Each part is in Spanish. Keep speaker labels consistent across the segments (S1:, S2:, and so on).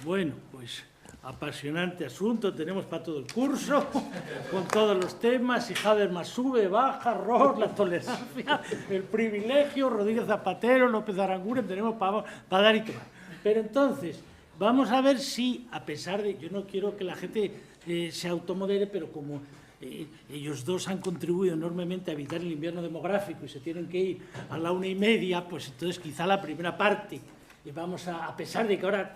S1: Bueno, pues apasionante asunto, tenemos para todo el curso, con todos los temas, y Habermas sube, baja, Ross, la tolerancia, el privilegio, Rodríguez Zapatero, López Aranguren, tenemos para dar y tomar. Pero entonces, vamos a ver si, a pesar de, yo no quiero que la gente se automodere, pero como ellos dos han contribuido enormemente a evitar el invierno demográfico y se tienen que ir a la 1:30, pues entonces quizá la primera parte, vamos a pesar de que ahora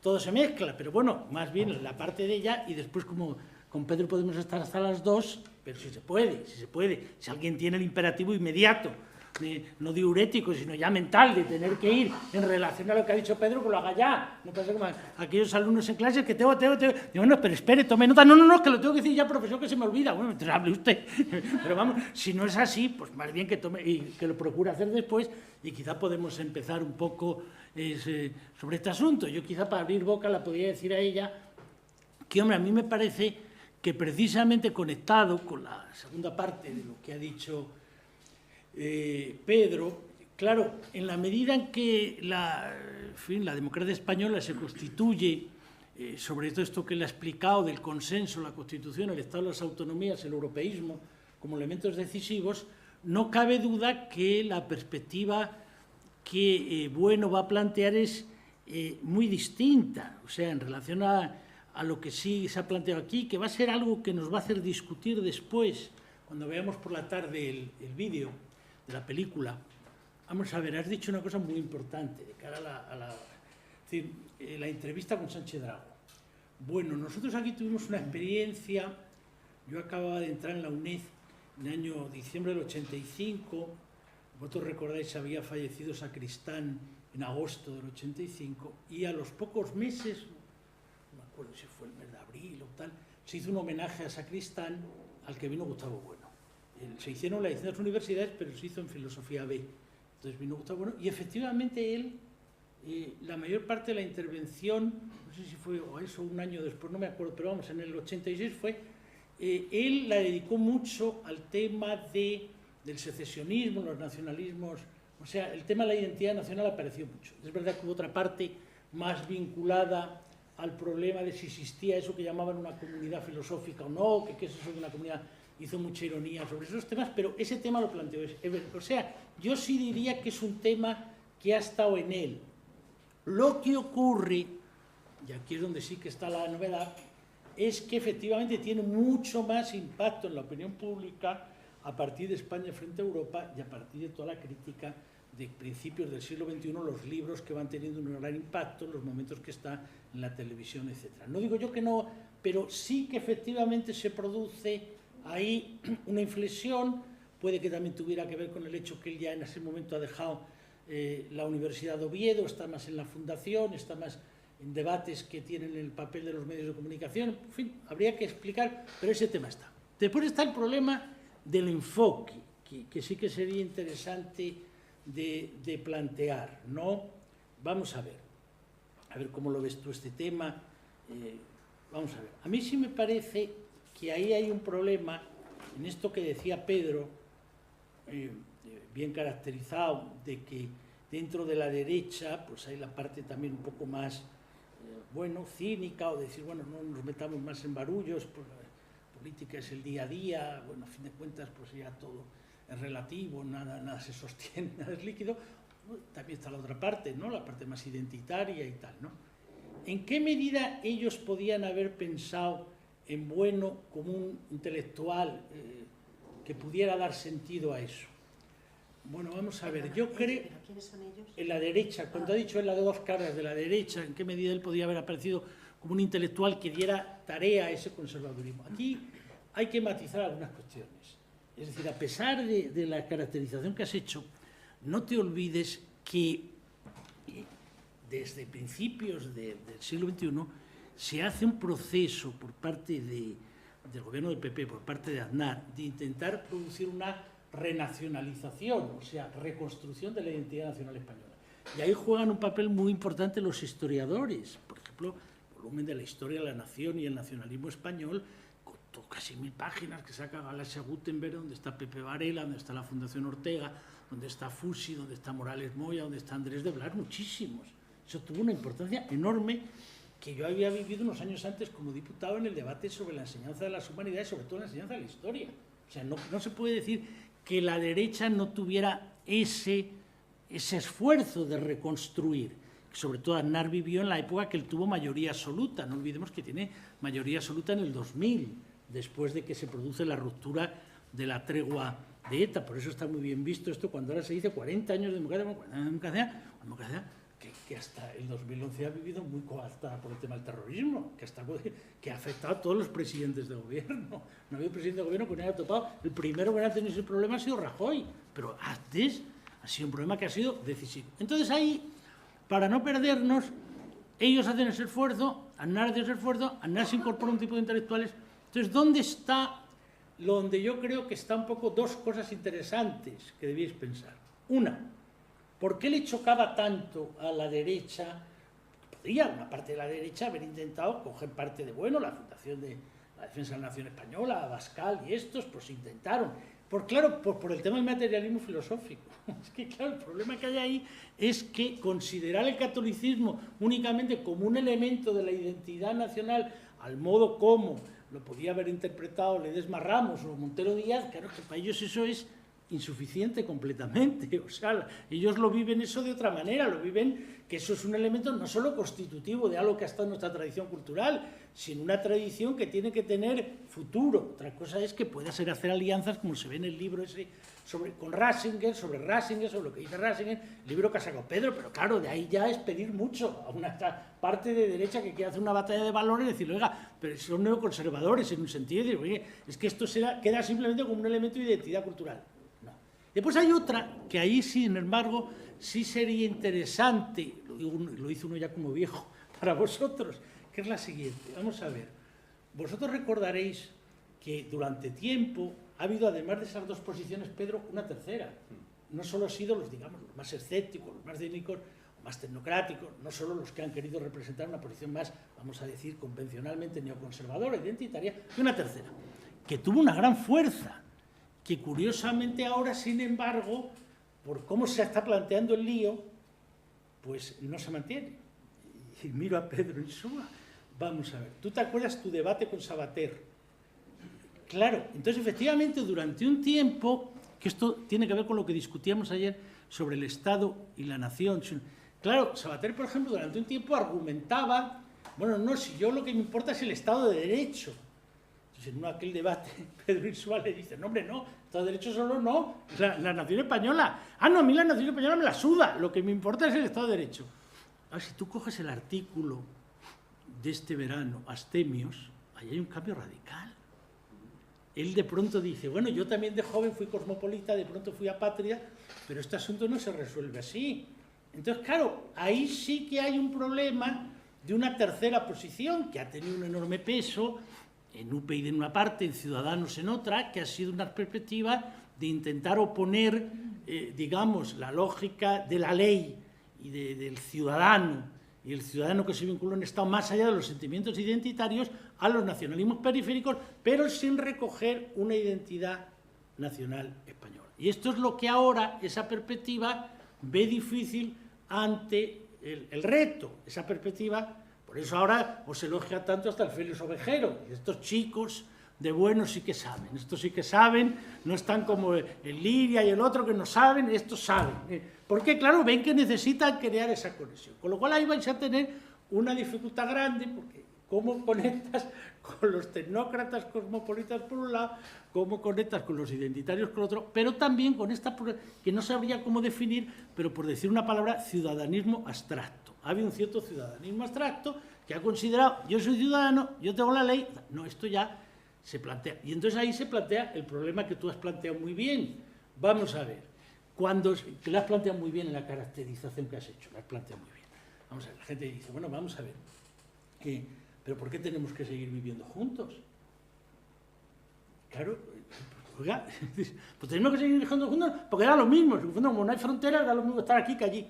S1: todo se mezcla, pero bueno, más bien la parte de ella, y después como con Pedro podemos estar hasta las 2, pero si se puede, si alguien tiene el imperativo inmediato, no diurético, sino ya mental, de tener que ir en relación a lo que ha dicho Pedro, que lo haga ya. No pasa como aquellos alumnos en clase que digo, bueno, pero espere, tome nota, no, que lo tengo que decir ya, profesor, que se me olvida. Bueno, entonces hable usted. Pero vamos, si no es así, pues más bien que tome y que lo procure hacer después, y quizá podemos empezar un poco sobre este asunto. Yo quizá para abrir boca la podría decir a ella que, hombre, a mí me parece que precisamente conectado con la segunda parte de lo que ha dicho Pedro, claro, en la medida en que la democracia española se constituye sobre todo esto que le ha explicado del consenso, la Constitución, el Estado de las autonomías, el europeísmo como elementos decisivos, no cabe duda que la perspectiva que Bueno va a plantear es muy distinta, o sea, en relación a lo que sí se ha planteado aquí, que va a ser algo que nos va a hacer discutir después, cuando veamos por la tarde el vídeo de la película. Vamos a ver, has dicho una cosa muy importante de cara a la entrevista con Sánchez Dragó. Bueno, nosotros aquí tuvimos una experiencia, yo acababa de entrar en la UNED en el año diciembre del 85, vosotros recordáis, había fallecido Sacristán en agosto del 85, y a los pocos meses, no me acuerdo si fue el mes de abril o tal, se hizo un homenaje a Sacristán al que vino Gustavo Bueno. Se hicieron las distintas universidades, pero se hizo en filosofía B. Entonces vino Gustavo Bueno, y efectivamente él, la mayor parte de la intervención, no sé si fue o eso un año después, no me acuerdo, pero vamos, en el 86 fue, él la dedicó mucho al tema del secesionismo, los nacionalismos, o sea, el tema de la identidad nacional apareció mucho. Es verdad que hubo otra parte más vinculada al problema de si existía eso que llamaban una comunidad filosófica o no, que es eso de una comunidad. Hizo mucha ironía sobre esos temas, pero ese tema lo planteó. O sea, yo sí diría que es un tema que ha estado en él. Lo que ocurre, y aquí es donde sí que está la novedad, es que efectivamente tiene mucho más impacto en la opinión pública a partir de España frente a Europa y a partir de toda la crítica de principios del siglo XXI, los libros que van teniendo un gran impacto, los momentos que está en la televisión, etc. No digo yo que no, pero sí que efectivamente se produce ahí una inflexión. Puede que también tuviera que ver con el hecho que él ya en ese momento ha dejado la Universidad de Oviedo, está más en la fundación, está más en debates que tienen el papel de los medios de comunicación. En fin, habría que explicar, pero ese tema está. Después está el problema del enfoque, que sí que sería interesante de plantear, ¿no? Vamos a ver cómo lo ves tú este tema. Vamos a ver, a mí sí me parece que ahí hay un problema en esto que decía Pedro, bien caracterizado, de que dentro de la derecha pues hay la parte también un poco más, cínica, o decir, bueno, no nos metamos más en barullos, pues la política es el día a día, bueno, a fin de cuentas pues ya todo es relativo, nada se sostiene, nada es líquido. También está la otra parte, ¿no? La parte más identitaria y tal, ¿no? ¿En qué medida ellos podían haber pensado en Bueno como un intelectual que pudiera dar sentido a eso? Bueno, vamos a ver, yo creo...
S2: ¿Pero quiénes son ellos?
S1: En la derecha, cuando ha dicho en la de dos caras de la derecha, ¿en qué medida él podía haber aparecido como un intelectual que diera tarea a ese conservadurismo? Aquí hay que matizar algunas cuestiones. Es decir, a pesar de la caracterización que has hecho, no te olvides que desde principios del siglo XXI se hace un proceso por parte del gobierno del PP, por parte de Aznar, de intentar producir una renacionalización, o sea, reconstrucción de la identidad nacional española. Y ahí juegan un papel muy importante los historiadores. Por ejemplo, el volumen de la historia de la nación y el nacionalismo español, con casi 1000 páginas que saca Galaxia Gutenberg, donde está Pepe Varela, donde está la Fundación Ortega, donde está Fusi, donde está Morales Moya, donde está Andrés de Blas, muchísimos. Eso tuvo una importancia enorme que yo había vivido unos años antes como diputado en el debate sobre la enseñanza de las humanidades, sobre todo la enseñanza de la historia. O sea, no se puede decir que la derecha no tuviera ese esfuerzo de reconstruir. Sobre todo Aznar vivió en la época que él tuvo mayoría absoluta. No olvidemos que tiene mayoría absoluta en el 2000, después de que se produce la ruptura de la tregua de ETA. Por eso está muy bien visto esto cuando ahora se dice 40 años de democracia, que hasta el 2011 ha vivido muy coartada por el tema del terrorismo, que ha afectado a todos los presidentes de gobierno. No ha habido presidente de gobierno que no haya topado. El primero que no ha tenido ese problema ha sido Rajoy, pero antes ha sido un problema que ha sido decisivo. Entonces ahí, para no perdernos, ellos hacen ese esfuerzo, Aznar hace ese esfuerzo, Aznar se incorpora un tipo de intelectuales. Entonces, ¿dónde está donde yo creo que está un poco dos cosas interesantes que debíais pensar? Una, ¿por qué le chocaba tanto a la derecha? Podría una parte de la derecha haber intentado coger parte de bueno, la fundación de la defensa de la nación española, Abascal y estos, pues intentaron. Claro, por el tema del materialismo filosófico. Es que, claro, el problema que hay ahí es que considerar el catolicismo únicamente como un elemento de la identidad nacional, al modo como lo podía haber interpretado Ledesma Ramos o Montero Díaz, claro que para ellos eso es insuficiente completamente. O sea, ellos lo viven eso de otra manera, lo viven que eso es un elemento no solo constitutivo de algo que ha estado en nuestra tradición cultural, sino una tradición que tiene que tener futuro. Otra cosa es que pueda ser hacer alianzas, como se ve en el libro ese con Ratzinger, sobre lo que dice Ratzinger, el libro que ha sacado Pedro, pero claro, de ahí ya es pedir mucho a una parte de derecha que quiere hacer una batalla de valores y decir, oiga, pero son neoconservadores en un sentido, de decir, oye, es que esto queda simplemente como un elemento de identidad cultural. No. Después hay otra, que ahí, sin embargo, sí sería interesante, lo hizo uno ya como viejo, para vosotros, que es la siguiente. Vamos a ver, vosotros recordaréis que durante tiempo ha habido, además de esas dos posiciones, Pedro, una tercera. No solo han sido los, digamos, los más escépticos, los más cínicos, o más tecnocráticos, no solo los que han querido representar una posición más, vamos a decir, convencionalmente neoconservadora, identitaria, y una tercera, que tuvo una gran fuerza, que curiosamente ahora, sin embargo, por cómo se está planteando el lío, pues no se mantiene. Y miro a Pedro Insúa. Vamos a ver, ¿tú te acuerdas tu debate con Sabater? Claro, entonces efectivamente durante un tiempo, que esto tiene que ver con lo que discutíamos ayer sobre el Estado y la nación. Claro, Sabater, por ejemplo, durante un tiempo argumentaba, bueno, no, si yo lo que me importa es el Estado de Derecho. Entonces en aquel debate Pedro Insúa le dice, no hombre, no, Estado de Derecho solo no, la nación española. Ah, no, a mí la nación española me la suda, lo que me importa es el Estado de Derecho. Ahora, si tú coges el artículo de este verano, Astemios, ahí hay un cambio radical. Él de pronto dice, bueno, yo también de joven fui cosmopolita, de pronto fui apátrida, pero este asunto no se resuelve así. Entonces, claro, ahí sí que hay un problema de una tercera posición que ha tenido un enorme peso, en UPyD en una parte, en Ciudadanos en otra, que ha sido una perspectiva de intentar oponer, digamos, la lógica de la ley y del ciudadano, y el ciudadano que se vincula a un Estado más allá de los sentimientos identitarios, a los nacionalismos periféricos, pero sin recoger una identidad nacional española. Y esto es lo que ahora esa perspectiva ve difícil ante el reto. Esa perspectiva, por eso ahora os elogia tanto hasta el Félix Ovejero. Y estos chicos de buenos sí que saben. Estos sí que saben, no están como el Liria y el otro que no saben, estos saben. Porque, claro, ven que necesitan crear esa conexión. Con lo cual ahí vais a tener una dificultad grande, porque cómo conectas con los tecnócratas cosmopolitas por un lado, cómo conectas con los identitarios por otro, pero también con esta que no sabría cómo definir, pero por decir una palabra, ciudadanismo abstracto. Ha habido un cierto ciudadanismo abstracto que ha considerado, yo soy ciudadano, yo tengo la ley, no, esto ya se plantea. Y entonces ahí se plantea el problema que tú has planteado muy bien. Vamos a ver, que lo has planteado muy bien en la caracterización que has hecho, lo has planteado muy bien. Vamos a ver, la gente dice, bueno, vamos a ver, ¿pero por qué tenemos que seguir viviendo juntos? Claro, oiga, pues tenemos que seguir viviendo juntos porque era lo mismo, como no hay fronteras, era lo mismo estar aquí que allí.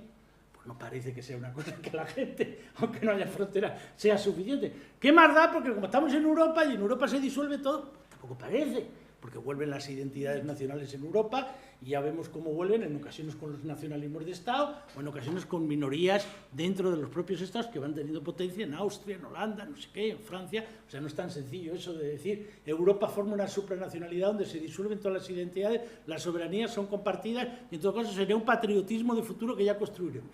S1: Pues no parece que sea una cosa que la gente, aunque no haya fronteras, sea suficiente. ¿Qué más da? Porque como estamos en Europa y en Europa se disuelve todo, tampoco parece, porque vuelven las identidades nacionales en Europa y ya vemos cómo vuelven en ocasiones con los nacionalismos de Estado o en ocasiones con minorías dentro de los propios Estados que van teniendo potencia en Austria, en Holanda, no sé qué, en Francia. O sea, no es tan sencillo eso de decir Europa forma una supranacionalidad donde se disuelven todas las identidades, las soberanías son compartidas y en todo caso sería un patriotismo de futuro que ya construiremos.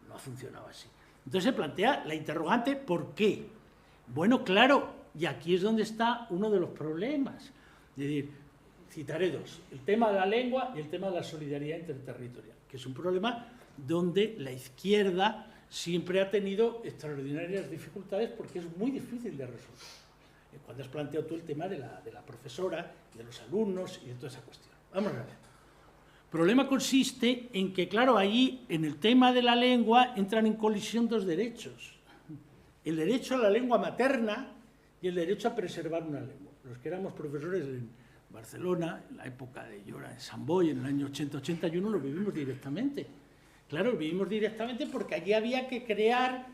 S1: No ha funcionado así. Entonces se plantea la interrogante, ¿por qué? Bueno, claro, y aquí es donde está uno de los problemas. Es decir, citaré dos, el tema de la lengua y el tema de la solidaridad interterritorial, que es un problema donde la izquierda siempre ha tenido extraordinarias dificultades porque es muy difícil de resolver. Cuando has planteado tú el tema de la profesora, de los alumnos y de toda esa cuestión. Vamos a ver. El problema consiste en que, claro, allí, en el tema de la lengua, entran en colisión dos derechos. El derecho a la lengua materna y el derecho a preservar una lengua. Los que éramos profesores en Barcelona, en la época de yo era en Sant Boi, en el año 80-81, lo vivimos directamente. Claro, lo vivimos directamente porque allí había que crear,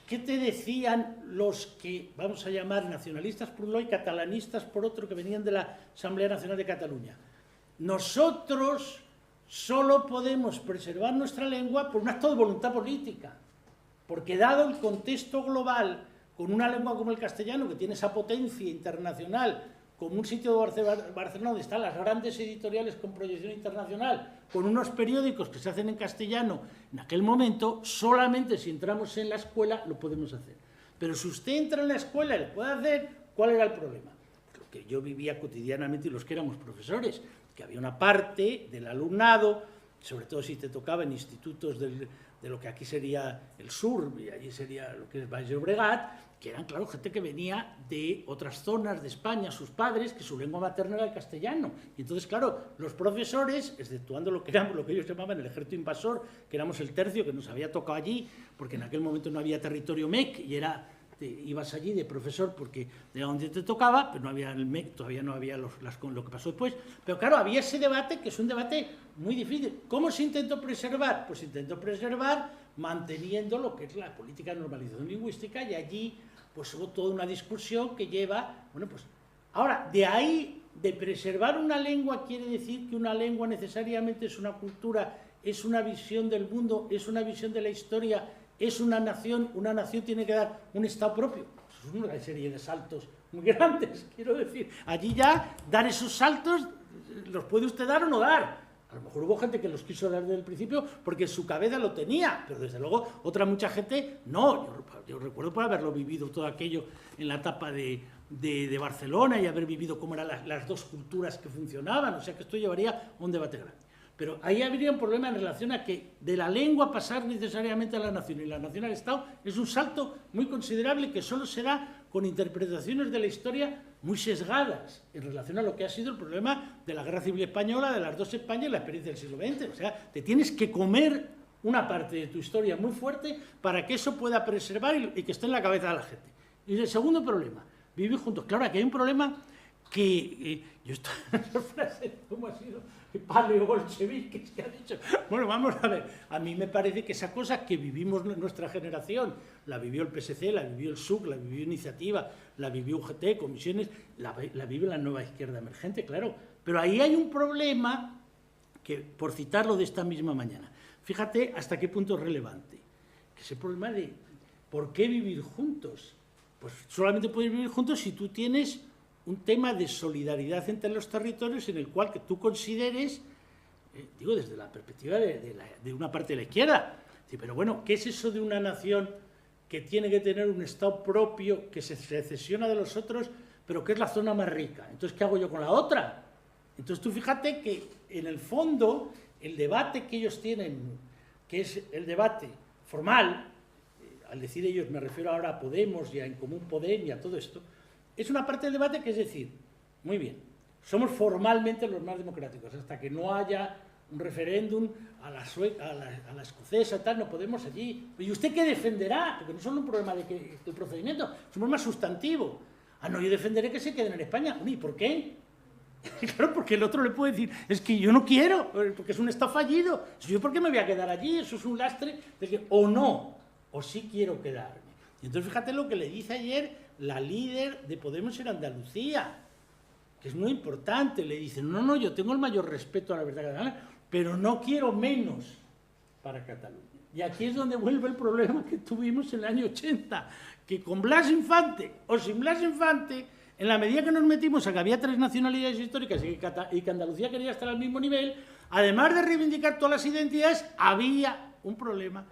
S1: ¿qué te decían los que, vamos a llamar, nacionalistas por un lado y catalanistas por otro, que venían de la Asamblea Nacional de Cataluña? Nosotros solo podemos preservar nuestra lengua por un acto de voluntad política, porque dado el contexto global, con una lengua como el castellano, que tiene esa potencia internacional, como un sitio de Barcelona donde están las grandes editoriales con proyección internacional, con unos periódicos que se hacen en castellano, en aquel momento, solamente si entramos en la escuela lo podemos hacer. Pero si usted entra en la escuela y lo puede hacer, ¿cuál era el problema? Pues lo que yo vivía cotidianamente y los que éramos profesores, que había una parte del alumnado, sobre todo si te tocaba en institutos de lo que aquí sería el sur, y allí sería lo que es Baix Llobregat, que eran, claro, gente que venía de otras zonas de España, sus padres, que su lengua materna era el castellano. Y entonces, claro, los profesores, exceptuando lo que ellos llamaban el ejército invasor, que éramos el tercio que nos había tocado allí, porque en aquel momento no había territorio MEC, y ibas allí de profesor porque de donde te tocaba, pero no había el MEC, todavía no había lo que pasó después. Pero claro, había ese debate, que es un debate muy difícil. ¿Cómo se intentó preservar? Pues se intentó preservar manteniendo lo que es la política de normalización lingüística, y allí pues hubo toda una discusión que lleva, bueno, pues ahora, de ahí, de preservar una lengua, quiere decir que una lengua necesariamente es una cultura, es una visión del mundo, es una visión de la historia, es una nación tiene que dar un Estado propio. Es una serie de saltos muy grandes, quiero decir. Allí ya, dar esos saltos, los puede usted dar o no dar. A lo mejor hubo gente que los quiso dar desde el principio porque en su cabeza lo tenía, pero desde luego mucha gente no. Yo recuerdo por haberlo vivido todo aquello en la etapa de Barcelona y haber vivido cómo eran las dos culturas que funcionaban, o sea que esto llevaría a un debate grande. Pero ahí habría un problema en relación a que de la lengua pasar necesariamente a la nación y la nación al Estado es un salto muy considerable que solo se da con interpretaciones de la historia muy sesgadas en relación a lo que ha sido el problema de la Guerra Civil Española, de las dos Españas y la experiencia del siglo XX. O sea, te tienes que comer una parte de tu historia muy fuerte para que eso pueda preservar y que esté en la cabeza de la gente. Y el segundo problema, vivir juntos. Claro, aquí hay un problema que yo estoy en esa frase, ¿cómo ha sido? Paleobolcheviques que ha dicho. Bueno, vamos a ver, a mí me parece que esa cosa que vivimos nuestra generación, la vivió el PSC, la vivió el SUC, la vivió Iniciativa, la vivió UGT, Comisiones, la vive la nueva izquierda emergente, claro. Pero ahí hay un problema que, por citarlo de esta misma mañana, fíjate hasta qué punto es relevante, que es el problema de ¿por qué vivir juntos? Pues solamente puedes vivir juntos si tú tienes un tema de solidaridad entre los territorios en el cual que tú consideres, digo desde la perspectiva de una parte de la izquierda, sí, pero bueno, ¿qué es eso de una nación que tiene que tener un Estado propio, que se secesiona de los otros, pero que es la zona más rica? Entonces, ¿qué hago yo con la otra? Entonces tú fíjate que en el fondo el debate que ellos tienen, que es el debate formal, al decir ellos me refiero ahora a Podemos y a En Común Podem y a todo esto, es una parte del debate que es decir, muy bien, somos formalmente los más democráticos, hasta que no haya un referéndum a la escocesa, tal, no podemos allí. ¿Y usted qué defenderá? Porque no es solo un problema de del procedimiento, es un problema sustantivo. Ah, no, yo defenderé que se queden en España. ¿Y por qué? Claro, porque el otro le puede decir, es que yo no quiero, porque es un Estado fallido. ¿Yo por qué me voy a quedar allí? Eso es un lastre de que o no, o sí quiero quedarme. Y entonces fíjate lo que le dice ayer la líder de Podemos en Andalucía. que es muy importante. Le dicen, no, yo tengo el mayor respeto a la verdad catalana, pero no quiero menos para Cataluña. Y aquí es donde vuelve el problema que tuvimos en el año 80, que con Blas Infante o sin Blas Infante, en la medida que nos metimos a que había 3 nacionalidades históricas y que Andalucía quería estar al mismo nivel, además de reivindicar todas las identidades, había un problema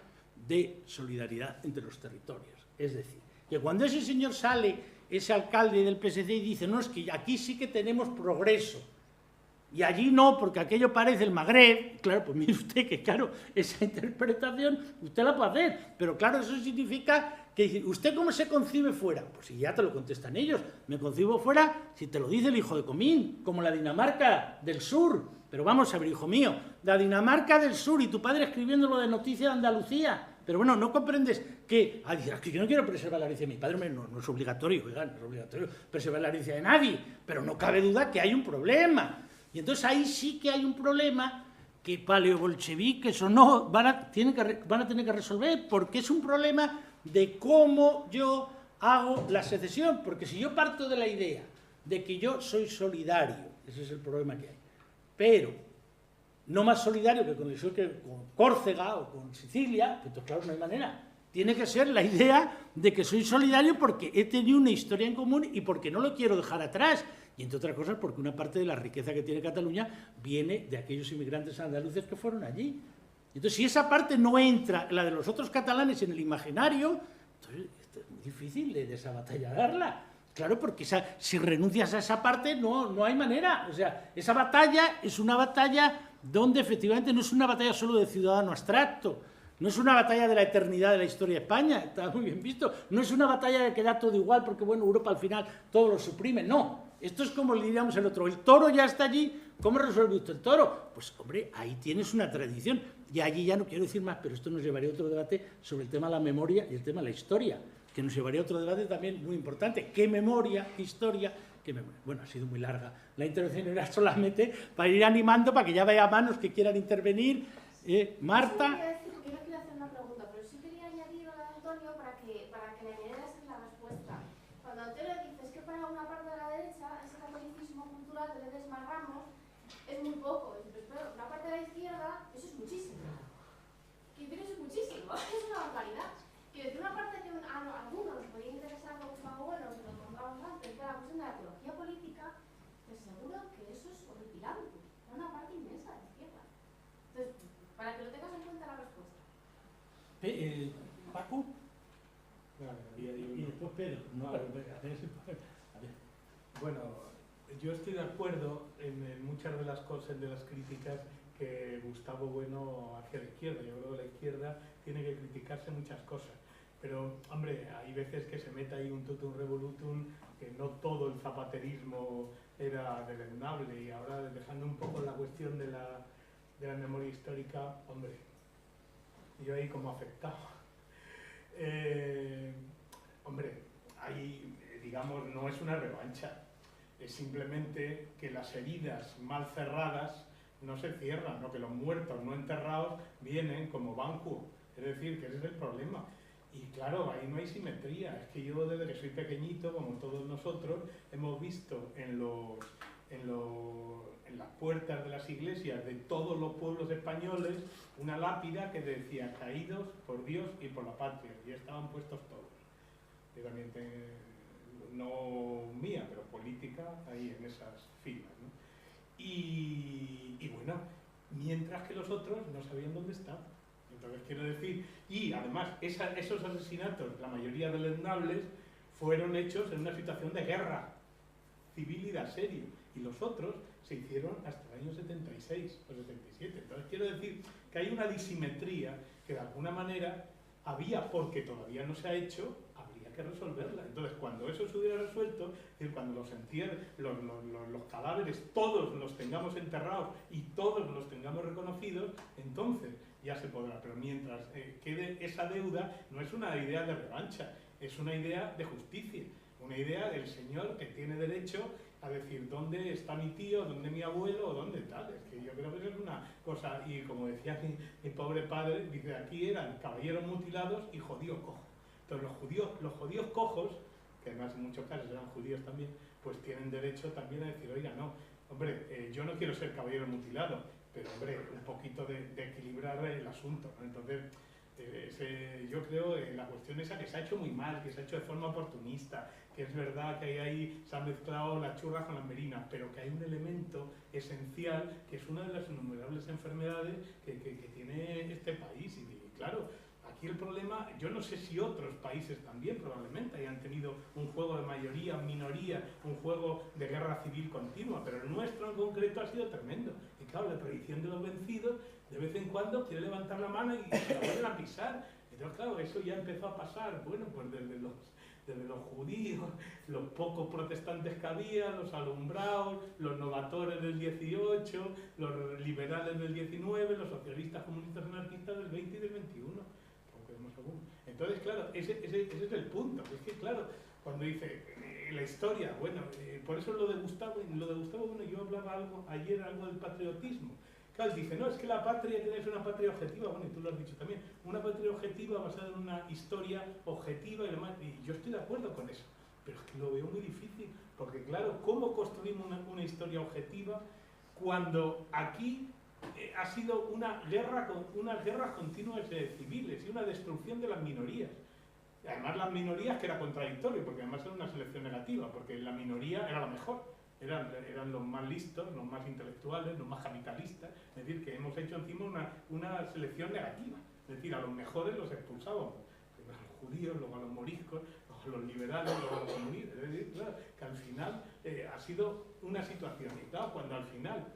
S1: de solidaridad entre los territorios. Es decir, que cuando ese señor sale, ese alcalde del PSC, y dice, no, es que aquí sí que tenemos progreso, y allí no, porque aquello parece el Magreb, claro, pues mire usted que, claro, esa interpretación usted la puede hacer, pero claro, eso significa que ¿usted cómo se concibe fuera? Pues si ya te lo contestan ellos, me concibo fuera si te lo dice el hijo de Comín, como la Dinamarca del Sur. Pero vamos a ver, hijo mío, la Dinamarca del Sur y tu padre escribiéndolo de Noticia de Andalucía. Pero bueno, no comprendes que, que yo no quiero preservar la herencia de mi padre, no es obligatorio, oigan, no es obligatorio preservar la herencia de nadie, pero no cabe duda que hay un problema. Y entonces ahí sí que hay un problema que paleobolcheviques o no van a tener que resolver, porque es un problema de cómo yo hago la secesión, porque si yo parto de la idea de que yo soy solidario, ese es el problema que hay, pero no más solidario que con Córcega o con Sicilia, pues claro, no hay manera. Tiene que ser la idea de que soy solidario porque he tenido una historia en común y porque no lo quiero dejar atrás. Y entre otras cosas porque una parte de la riqueza que tiene Cataluña viene de aquellos inmigrantes andaluces que fueron allí. Entonces, si esa parte no entra, la de los otros catalanes, en el imaginario, entonces es muy difícil de desabatallarla. Claro, porque si renuncias a esa parte no hay manera. O sea, esa batalla es una batalla donde efectivamente no es una batalla solo de ciudadano abstracto, no es una batalla de la eternidad de la historia de España, está muy bien visto, no es una batalla de que da todo igual porque, bueno, Europa al final todo lo suprime, no. Esto es como le diríamos el otro, el toro ya está allí, ¿cómo resuelve usted el toro? Pues, hombre, ahí tienes una tradición, y allí ya no quiero decir más, pero esto nos llevaría a otro debate sobre el tema de la memoria y el tema de la historia, que nos llevaría a otro debate también muy importante. ¿Qué memoria, qué historia, qué memoria? Bueno, ha sido muy larga la intervención, era solamente para ir animando, para que ya vaya manos que quieran intervenir. Marta.
S2: Yo no quiero hacer una pregunta, pero sí quería añadir a la de Antonio para que me añadieras en la respuesta. Cuando Antonio dices que para una parte de la derecha ese catolicismo cultural que le desmarramos es muy poco, pero una parte de la izquierda eso es muchísimo. Que eso es muchísimo, es una barbaridad. Quiero decir, una parte que a algunos nos podría interesar como algo bueno, si lo encontramos antes, que la cuestión de la teología política, te aseguro que eso es horripilante, es una parte inmensa de la izquierda. Entonces, para que lo tengas en cuenta la respuesta.
S1: Paco.
S3: Vale,
S1: Y después Pedro. No, a ver.
S3: Bueno, yo estoy de acuerdo en muchas de las cosas, de las críticas que Gustavo Bueno hacia la izquierda. Yo creo que la izquierda tiene que criticarse muchas cosas. Pero, hombre, hay veces que se mete ahí un totum revolutum, que no todo el zapaterismo era deleznable. Y ahora, dejando un poco la cuestión de la memoria histórica, hombre, yo ahí como afectado. Hombre, ahí, digamos, no es una revancha, es simplemente que las heridas mal cerradas no se cierran, no, que los muertos no enterrados vienen como banco, es decir, que ese es el problema. Y claro, ahí no hay simetría, es que yo desde que soy pequeñito, como todos nosotros, hemos visto en las puertas de las iglesias de todos los pueblos españoles una lápida que decía caídos por Dios y por la patria, y estaban puestos todos. Yo también no mía, pero política ahí en esas filas, ¿no? Y bueno, mientras que los otros no sabían dónde estaban. Entonces quiero decir, y además esos asesinatos, la mayoría deleznables, fueron hechos en una situación de guerra civil y de asedio, y los otros se hicieron hasta el año 76 o 77. Entonces quiero decir que hay una disimetría que de alguna manera había, porque todavía no se ha hecho, habría que resolverla. Entonces cuando eso se hubiera resuelto, es decir, cuando los cadáveres todos los tengamos enterrados y todos los tengamos reconocidos, entonces ya se podrá. Pero mientras quede esa deuda, no es una idea de revancha, es una idea de justicia, una idea del señor que tiene derecho a decir dónde está mi tío, dónde mi abuelo, o dónde tal. Es que yo creo que eso es una cosa, y como decía mi pobre padre, dice, aquí eran caballeros mutilados y judíos cojos. Entonces los judíos cojos, que además en muchos casos eran judíos también, pues tienen derecho también a decir, oiga, no, hombre, yo no quiero ser caballero mutilado, pero hombre, un poquito de equilibrar el asunto, ¿no? Entonces, yo creo la cuestión esa que se ha hecho muy mal, que se ha hecho de forma oportunista, que es verdad que ahí se han mezclado las churras con las merinas, pero que hay un elemento esencial que es una de las innumerables enfermedades que tiene este país. Y claro, aquí el problema, yo no sé si otros países también probablemente hayan tenido un juego de mayoría, minoría, un juego de guerra civil continua, pero el nuestro en concreto ha sido tremendo. Y claro, la tradición de los vencidos de vez en cuando quiere levantar la mano y se la vuelven a pisar. Entonces claro, eso ya empezó a pasar, bueno, pues desde los judíos, los pocos protestantes que había, los alumbrados, los novatores del 18, los liberales del 19, los socialistas, comunistas, anarquistas del 20 y del 21. Entonces, claro, ese es el punto. Es que, claro, cuando dice la historia, bueno, por eso lo de Gustavo, bueno, yo hablaba ayer algo del patriotismo. Claro, dice, no, es que la patria tiene que ser una patria objetiva, bueno, y tú lo has dicho también, una patria objetiva basada en una historia objetiva y demás, y yo estoy de acuerdo con eso, pero es que lo veo muy difícil, porque claro, ¿cómo construimos una historia objetiva cuando aquí ha sido unas guerras continuas civiles y una destrucción de las minorías? Además las minorías que era contradictorio, porque además era una selección negativa, porque la minoría era lo mejor. Eran los más listos, los más intelectuales, los más capitalistas, es decir, que hemos hecho encima una selección negativa, es decir, a los mejores los expulsábamos, primero a los judíos, luego a los moriscos, luego a los liberales, luego a los comunistas, es decir, claro, que al final ha sido una situación, y claro, cuando al final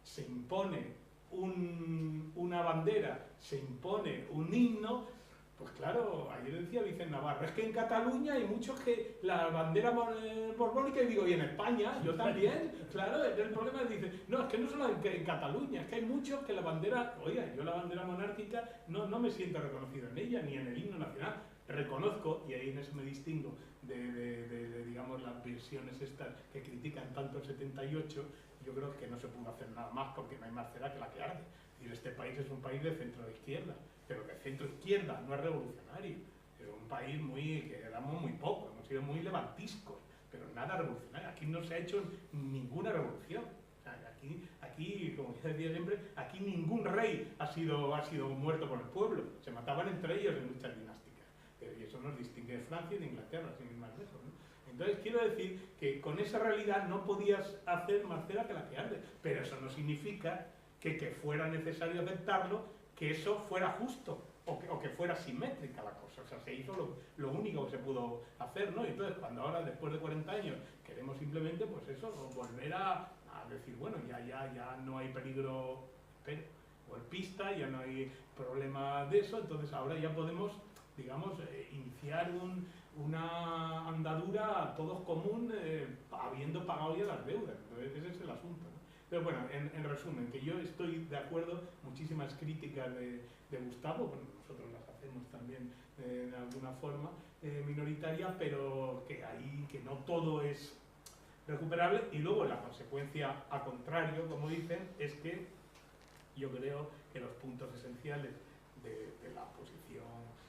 S3: se impone una bandera, se impone un himno, pues claro, ayer decía Vicente Navarro, es que en Cataluña hay muchos que la bandera borbónica, y digo, y en España, yo también, claro, el problema es, dice, no, es que no solo en Cataluña, es que hay muchos que la bandera, oiga, yo la bandera monárquica no me siento reconocido en ella, ni en el himno nacional, reconozco, y ahí en eso me distingo de digamos, las versiones estas que critican tanto el 78, yo creo que no se pudo hacer nada más porque no hay más cera que la que arde. Y este país es un país de centro de izquierda, pero de centro izquierda, no es revolucionario. Es un país que damos muy poco, hemos sido muy levantiscos, pero nada revolucionario. Aquí no se ha hecho ninguna revolución. O sea, aquí, como decía siempre, aquí ningún rey ha sido muerto por el pueblo. Se mataban entre ellos en luchas dinásticas. Y eso nos distingue de Francia y de Inglaterra, sin ir más lejos, ¿no? Entonces quiero decir que con esa realidad no podías hacer más cera que la que arde, pero eso no significa que fuera necesario aceptarlo, que eso fuera justo o que fuera simétrica la cosa. O sea, se hizo lo único que se pudo hacer, ¿no? Y entonces, cuando ahora, después de 40 años, queremos simplemente, pues eso, volver a decir, bueno, ya no hay peligro golpista, ya no hay problema de eso, entonces ahora ya podemos, digamos, iniciar una andadura a todos común, habiendo pagado ya las deudas. Entonces, ese es el asunto, ¿no? Pero bueno, en resumen, que yo estoy de acuerdo, muchísimas críticas de Gustavo, bueno, nosotros las hacemos también de alguna forma minoritaria, pero que no todo es recuperable. Y luego la consecuencia, a contrario, como dicen, es que yo creo que los puntos esenciales de la posición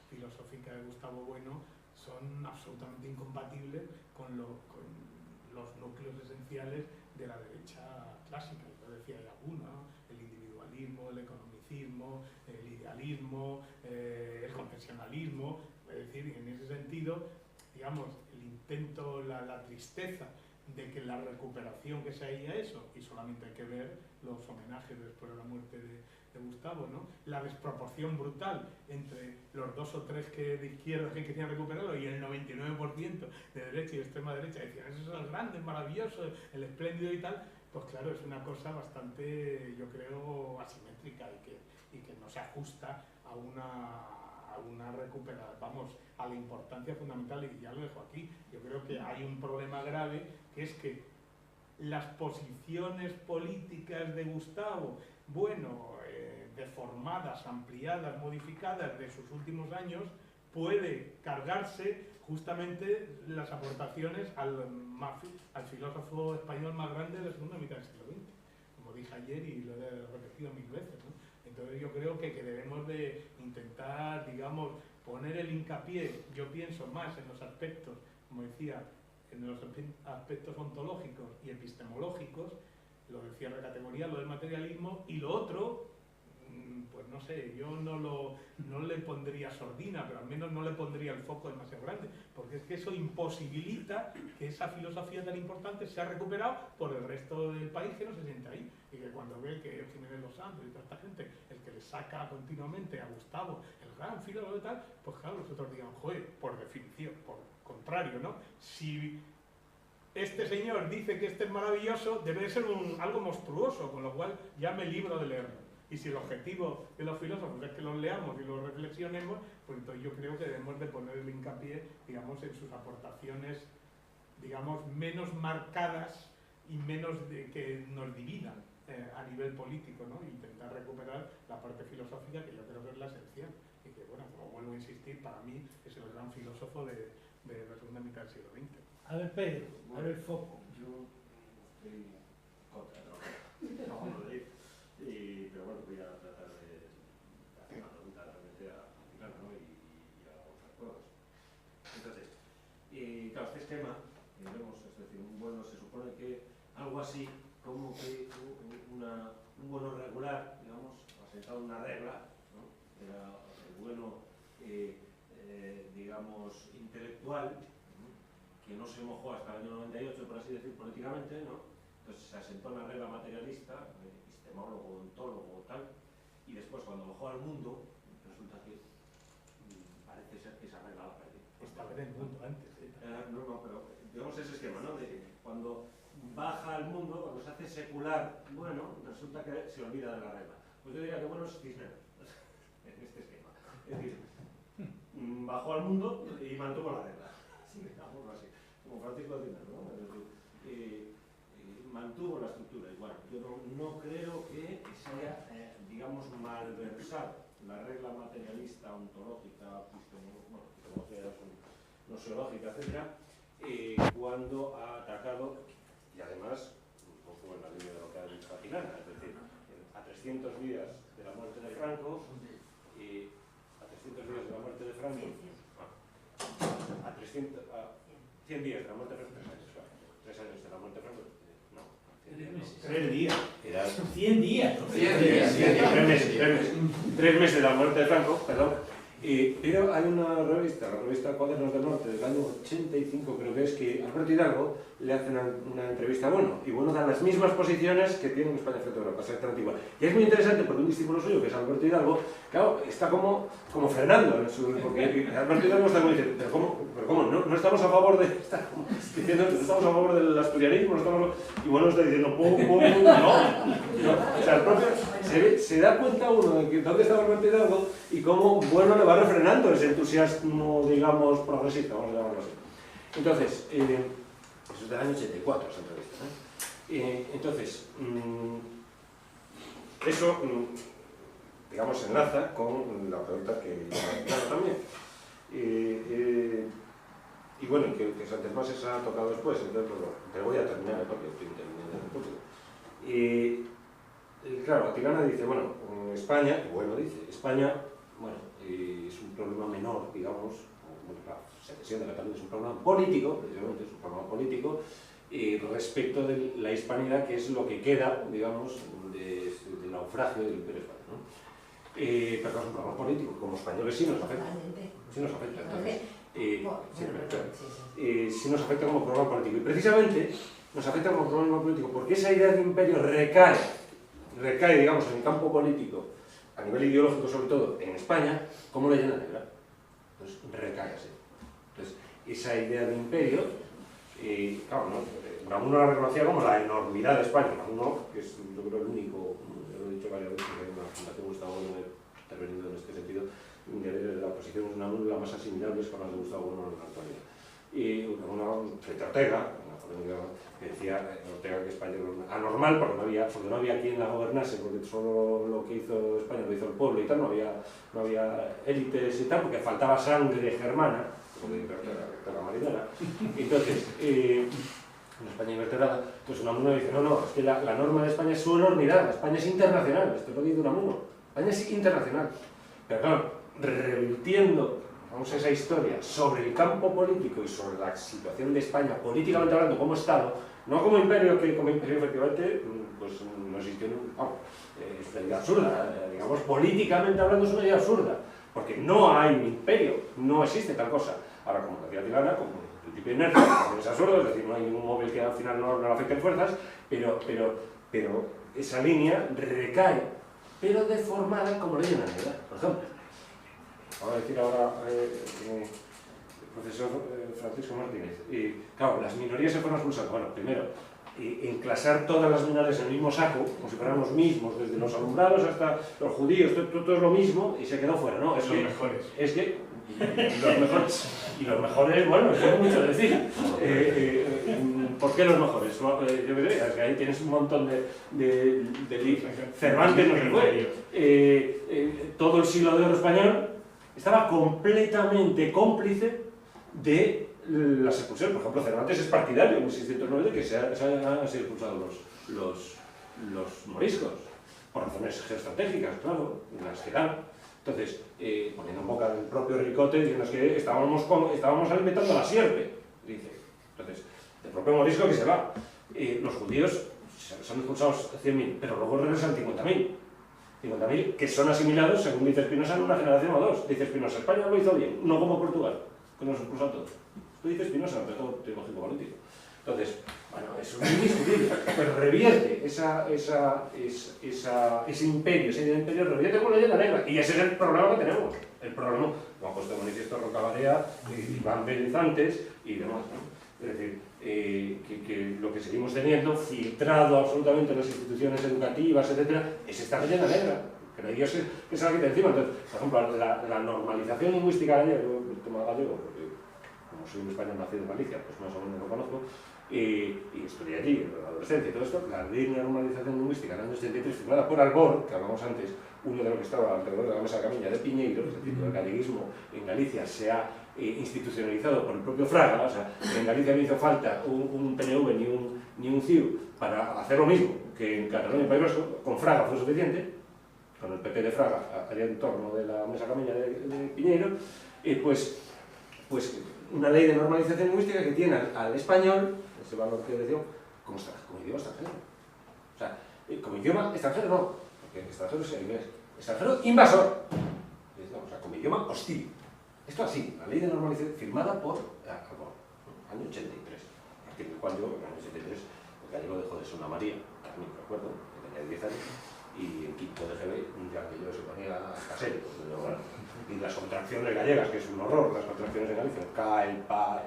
S3: filosófica de Gustavo Bueno son absolutamente incompatibles con los núcleos esenciales de la derecha clásica. Lo decía ya uno, ¿no? El individualismo, el economicismo, el idealismo, el confesionalismo. Es decir, en ese sentido, digamos, el intento, la tristeza de que la recuperación que se haya eso, y solamente hay que ver los homenajes después de la muerte de Gustavo, ¿no? La desproporción brutal entre los 2 o 3 de izquierda que querían recuperarlo y el 99% de derecha y de extrema derecha decían, eso es el grande, el maravilloso, el espléndido y tal, pues claro, es una cosa bastante, yo creo, asimétrica y que no se ajusta a una recuperación, vamos, a la importancia fundamental, y ya lo dejo aquí. Yo creo que hay un problema grave, que es que las posiciones políticas de Gustavo, bueno, deformadas, ampliadas, modificadas de sus últimos años, puede cargarse justamente las aportaciones al filósofo español más grande de la segunda mitad del siglo XX, como dije ayer y lo he repetido 1000 veces, ¿no? Entonces yo creo que debemos de intentar, digamos, poner el hincapié, yo pienso más en los aspectos como decía, en los aspectos ontológicos y epistemológicos, lo del cierre de categoría, lo del materialismo, y lo otro, pues no sé, yo no le pondría sordina, pero al menos no le pondría el foco demasiado grande, porque es que eso imposibilita que esa filosofía tan importante sea recuperada por el resto del país que no se siente ahí, y que cuando ve que Jiménez Los Santos y toda esta gente, el que le saca continuamente a Gustavo, el gran filósofo y tal, pues claro, nosotros digamos, joder, por definición, por contrario, ¿no? Si este señor dice que este es maravilloso, debe de ser algo monstruoso, con lo cual ya me libro de leerlo. Y si el objetivo de los filósofos es que los leamos y los reflexionemos, pues entonces yo creo que debemos de poner el hincapié, digamos, en sus aportaciones, digamos, menos marcadas y menos de que nos dividan a nivel político, ¿no? E intentar recuperar la parte filosófica, que yo creo que es la esencial. Y que, bueno, como vuelvo a insistir, para mí es el gran filósofo de la segunda mitad del siglo XX.
S1: A ver, Pedro, a ver el foco.
S4: Yo estoy contra, no lo leí. Pero bueno, voy a tratar de hacer una pregunta realmente aplicada, ¿no? y a otras pruebas. Entonces, claro, este esquema, vemos, es decir, un bueno se supone que algo así como que un bueno regular, digamos, asentado en una regla, ¿no? Era el bueno, digamos, intelectual, ¿no? Que no se mojó hasta el año 98, por así decir, políticamente, ¿no? Entonces se asentó en la regla materialista, epistemólogo, ontólogo, tal, y después cuando bajó al mundo, resulta que parece ser que esa regla la perdió.
S3: Estaba en el mundo antes.
S4: No, pero digamos ese esquema, ¿no? De cuando baja al mundo, cuando se hace secular, bueno, resulta que se olvida de la regla. Pues yo diría que bueno es Cisneros, en este esquema. Es decir, bajó al mundo y mantuvo la regla, digámoslo así, como Francisco de Cisneros, ¿no? Es decir, mantuvo la estructura. Igual, yo no creo que se haya, digamos, malversado la regla materialista, ontológica, epistemológica, noseológica, etcétera, cuando ha atacado, y además, un poco en la línea de lo que ha dicho Aquilana, es decir, a 300 días de la muerte de Franco, a 300 días de la muerte de Franco, a 100 días de la muerte de Franco, 3 años de la muerte de Franco, 3 días. Era
S1: 100 días.
S4: 3 meses de la muerte de Franco, perdón. Pero hay una revista, la revista Cuadernos del Norte, del año 85, creo que es, que Alberto Hidalgo le hace una entrevista a Bueno, y Bueno da las mismas posiciones que tiene en España frente a Europa, exactamente igual. Y es muy interesante porque un discípulo suyo, que es Alberto Hidalgo, claro, está como frenando, porque Alberto Hidalgo está como diciendo, pero ¿cómo? ¿No estamos a favor de diciendo, no estamos a favor del asturianismo? Y Bueno está diciendo, no. O sea, el propio, se da cuenta uno de que dónde está Alberto Hidalgo y cómo Bueno le va refrenando ese entusiasmo, digamos, progresista, vamos a llamarlo así. Entonces, eso es del año 84, esa entrevista. Entonces, eso, digamos, enlaza con la pregunta que claro también. Y bueno, que Santos Mases ha tocado después, entonces, bueno, te voy a terminar porque estoy terminando un poco. Claro, Atilana dice, bueno, España, y Bueno dice, España, bueno, es un problema menor, digamos, la secesión de Cataluña es un problema político, precisamente es un problema político, respecto de la hispanidad, que es lo que queda, digamos, del naufragio del Imperio Español, ¿no? Pero es un problema político, como españoles sí nos afecta. Sí nos afecta, entonces. Sí nos afecta como problema político. Y precisamente nos afecta como problema político porque esa idea de imperio recae, digamos, en el campo político, a nivel ideológico sobre todo, en España, como leyenda negra. Entonces, recae así. Entonces, esa idea de imperio, claro, Unamuno la reconocía como la enormidad de España. Unamuno, que es, yo creo, el único, lo he dicho varias veces, que hay una fundación Gustavo Bueno intervenido en este sentido, de la posición de Unamuno la más asimilable es con la de Gustavo Bueno en la actualidad. Y Unamuno, frente a Ortega, que decía Ortega que España era anormal porque no había quien la gobernase, porque solo lo que hizo España lo hizo el pueblo y tal, no había élites y tal, porque faltaba sangre germana, como de Ortega marinera. Entonces, en España invertebrada, entonces Unamuno dice, no, es que la norma de España es su enormidad, España es internacional, esto lo dice Unamuno, España es internacional. Pero claro, revirtiendo, vamos a esa historia sobre el campo político y sobre la situación de España, políticamente hablando, como Estado, no como imperio, que como imperio efectivamente pues no existe, es una idea absurda, digamos, políticamente hablando es una idea absurda, porque no hay un imperio, no existe tal cosa. Ahora, como decía Tilana, como el principio de inercia, también es absurdo, es decir, no hay ningún móvil que al final no le afecten fuerzas, pero esa línea recae, pero deformada como ley de la negra, por ejemplo. Vamos a decir ahora, profesor Francisco Martínez, claro, las minorías se fueron expulsando. Bueno, primero, enclasar todas las minorías en el mismo saco, como si fueran los mismos, desde los alumbrados hasta los judíos, todo es lo mismo, y se quedó fuera, ¿no?
S3: Los mejores.
S4: Es que los mejores, bueno, eso es mucho decir. ¿Por qué los mejores? Yo creo que ahí tienes un montón de Cervantes, no se fue. Todo el siglo de oro español estaba completamente cómplice de las expulsiones. Por ejemplo, Cervantes es partidario en 1609 que se hayan sido expulsados los moriscos, por razones geoestratégicas, claro, las que dan. Entonces, poniendo en boca del propio Ricote, diciendo que estábamos alimentando a la sierpe, dice. Entonces, el propio morisco que se va. Los judíos son expulsados 100.000, pero luego regresan 50.000. 50.000 que son asimilados, según dice Espinosa, en una generación o dos. Dice Espinosa, España lo hizo bien, no como Portugal, que nos expulsó a todos. Esto dice Espinosa, pero todo teológico político. Entonces, bueno, eso es indiscutible, pero revierte ese imperio revierte con la leyenda negra, y ese es el problema que tenemos. El problema, como ha puesto de manifiesto Rocabarea, Iván Vélez antes y demás, ¿no? Es decir, que lo que seguimos teniendo, filtrado absolutamente en las instituciones educativas, etc., es esta leyenda negra, que no hay Dios que se la quite encima. Entonces, por ejemplo, la normalización lingüística gallega, yo el tema gallego, porque como soy un español nacido en Galicia, pues más o menos lo conozco, y estudié allí, en la adolescencia y todo esto, la ley de normalización lingüística en el año 83, firmada por Albor, que hablamos antes, uno de los que estaba alrededor de la mesa de camilla de Piñeiro, es decir, el galleguismo en Galicia se ha institucionalizado por el propio Fraga, o sea, en Galicia no hizo falta un PNV ni un CIU para hacer lo mismo que en Cataluña y País Vasco, con Fraga fue suficiente, con el PP de Fraga allá en torno de la mesa camilla de Piñeiro, pues una ley de normalización lingüística que tiene al español, ese valor que decía, como idioma extranjero. O sea, como idioma extranjero no, porque extranjero es el inglés, extranjero invasor, o sea, como idioma hostil. Esto así, la ley de normalización firmada por Albor, año 83, a partir del cual yo, en el año 83, el gallego dejó de ser una María, también me acuerdo, que tenía 10 años, y en quinto de GB ya que yo se ponía casero, y las contracciones gallegas, que es un horror, las contracciones en Galicia, el K, el PA,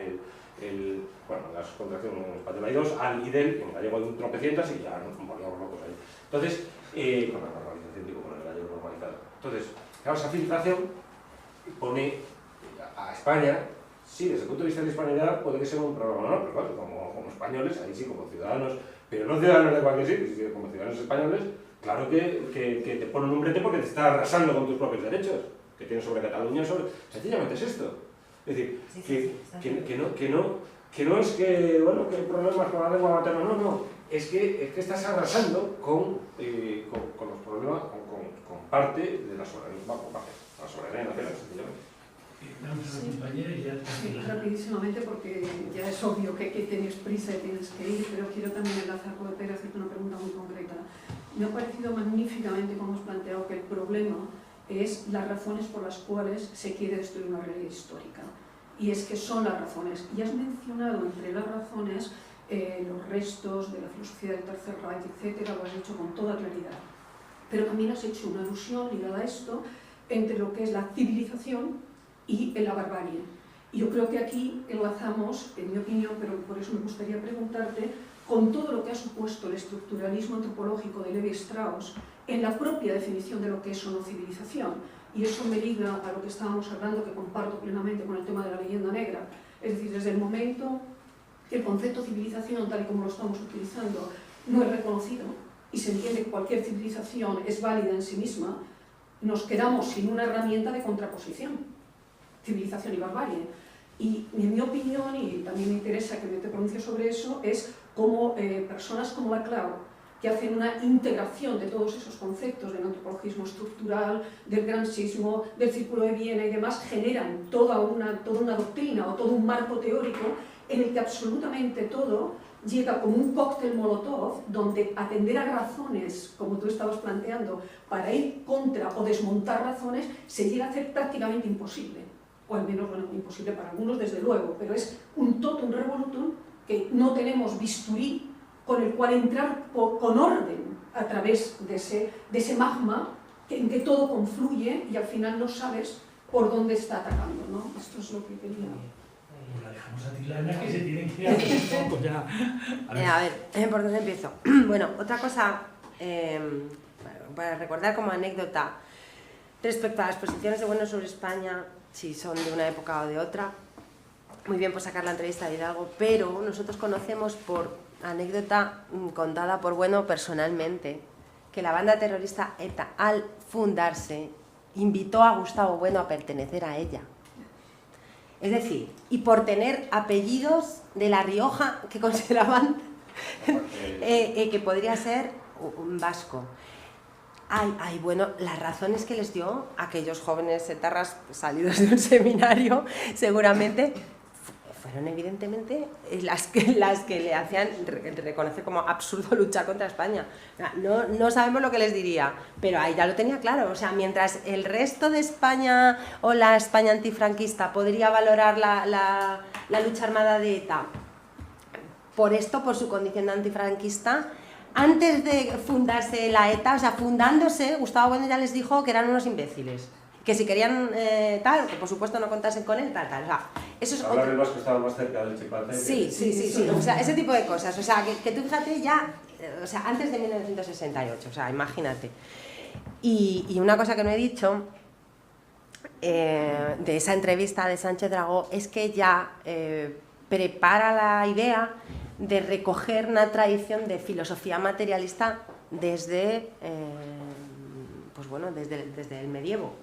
S4: bueno, las contracciones en español hay dos, al y del, en gallego hay un tropecientas y ya nos poníamos locos ahí. Entonces, con la normalización, digo, con el gallego normalizado. Entonces, claro, esa filtración pone a España, sí, desde el punto de vista de la hispanidad puede que sea un problema menor, pero claro, como españoles, ahí sí, como ciudadanos, pero no ciudadanos de cualquier sitio, sino como ciudadanos españoles, claro que te ponen un brete porque te está arrasando con tus propios derechos, que tienes sobre Cataluña, sencillamente es esto. Es decir, que no es que, bueno, que hay problemas con la lengua materna, no, es que estás arrasando con los problemas, con parte de la soberanía, la soberanía nacional, sencillamente.
S5: Sí, rapidísimamente, porque ya es obvio que tienes prisa y tienes que ir, pero quiero también enlazar con Pedro, hacerte una pregunta muy concreta. Me ha parecido magníficamente cómo has planteado que el problema es las razones por las cuales se quiere destruir una realidad histórica. Y es que son las razones. Y has mencionado entre las razones los restos de la filosofía del Tercer Reich, etcétera, lo has dicho con toda claridad. Pero también has hecho una alusión ligada a esto entre lo que es la civilización y la barbarie. Y yo creo que aquí enlazamos, en mi opinión, pero por eso me gustaría preguntarte, con todo lo que ha supuesto el estructuralismo antropológico de Levi-Strauss en la propia definición de lo que es o no civilización. Y eso me liga a lo que estábamos hablando, que comparto plenamente con el tema de la leyenda negra. Es decir, desde el momento que el concepto civilización, tal y como lo estamos utilizando, no es reconocido y se entiende que cualquier civilización es válida en sí misma, nos quedamos sin una herramienta de contraposición. Civilización y barbarie. Y en mi opinión, y también me interesa que me te pronuncies sobre eso, es como personas como Laclau, que hacen una integración de todos esos conceptos del antropologismo estructural, del gramscismo, del Círculo de Viena y demás, generan toda una doctrina o todo un marco teórico en el que absolutamente todo llega como un cóctel molotov, donde atender a razones, como tú estabas planteando, para ir contra o desmontar razones, se llega a hacer prácticamente imposible. O al menos, bueno, imposible para algunos desde luego, pero es un totum revolutum que no tenemos bisturí con el cual entrar con orden a través de ese magma en que todo confluye y al final no sabes por dónde está atacando, ¿no? Esto es lo que quería.
S1: La dejamos a Tilana, que se tiene que ir un poco ya.
S6: A ver, ¿por dónde empiezo? Bueno, otra cosa, para recordar como anécdota, respecto a las posiciones de Bueno sobre España, si son de una época o de otra, muy bien por sacar la entrevista de Hidalgo, pero nosotros conocemos por anécdota contada por Bueno personalmente, que la banda terrorista ETA, al fundarse, invitó a Gustavo Bueno a pertenecer a ella. Es decir, y por tener apellidos de La Rioja que consideraban que podría ser un vasco. Ay, bueno, las razones que les dio a aquellos jóvenes etarras salidos de un seminario, seguramente fueron evidentemente las que le hacían reconocer como absurdo luchar contra España. No sabemos lo que les diría, pero ahí ya lo tenía claro. O sea, mientras el resto de España o la España antifranquista podría valorar la lucha armada de ETA por esto, por su condición de antifranquista, antes de fundarse la ETA, o sea, fundándose, Gustavo Bueno ya les dijo que eran unos imbéciles. Que si querían tal, que por supuesto no contasen con él, tal. O sea, eso es
S4: hablar del vasco estaba más cerca del chimpancé.
S6: Sí. O sea, ese tipo de cosas. O sea, que tú fíjate ya, o sea, antes de 1968, o sea, imagínate. Y una cosa que no he dicho de esa entrevista de Sánchez Dragó es que ya prepara la idea de recoger una tradición de filosofía materialista desde, pues bueno, desde el medievo.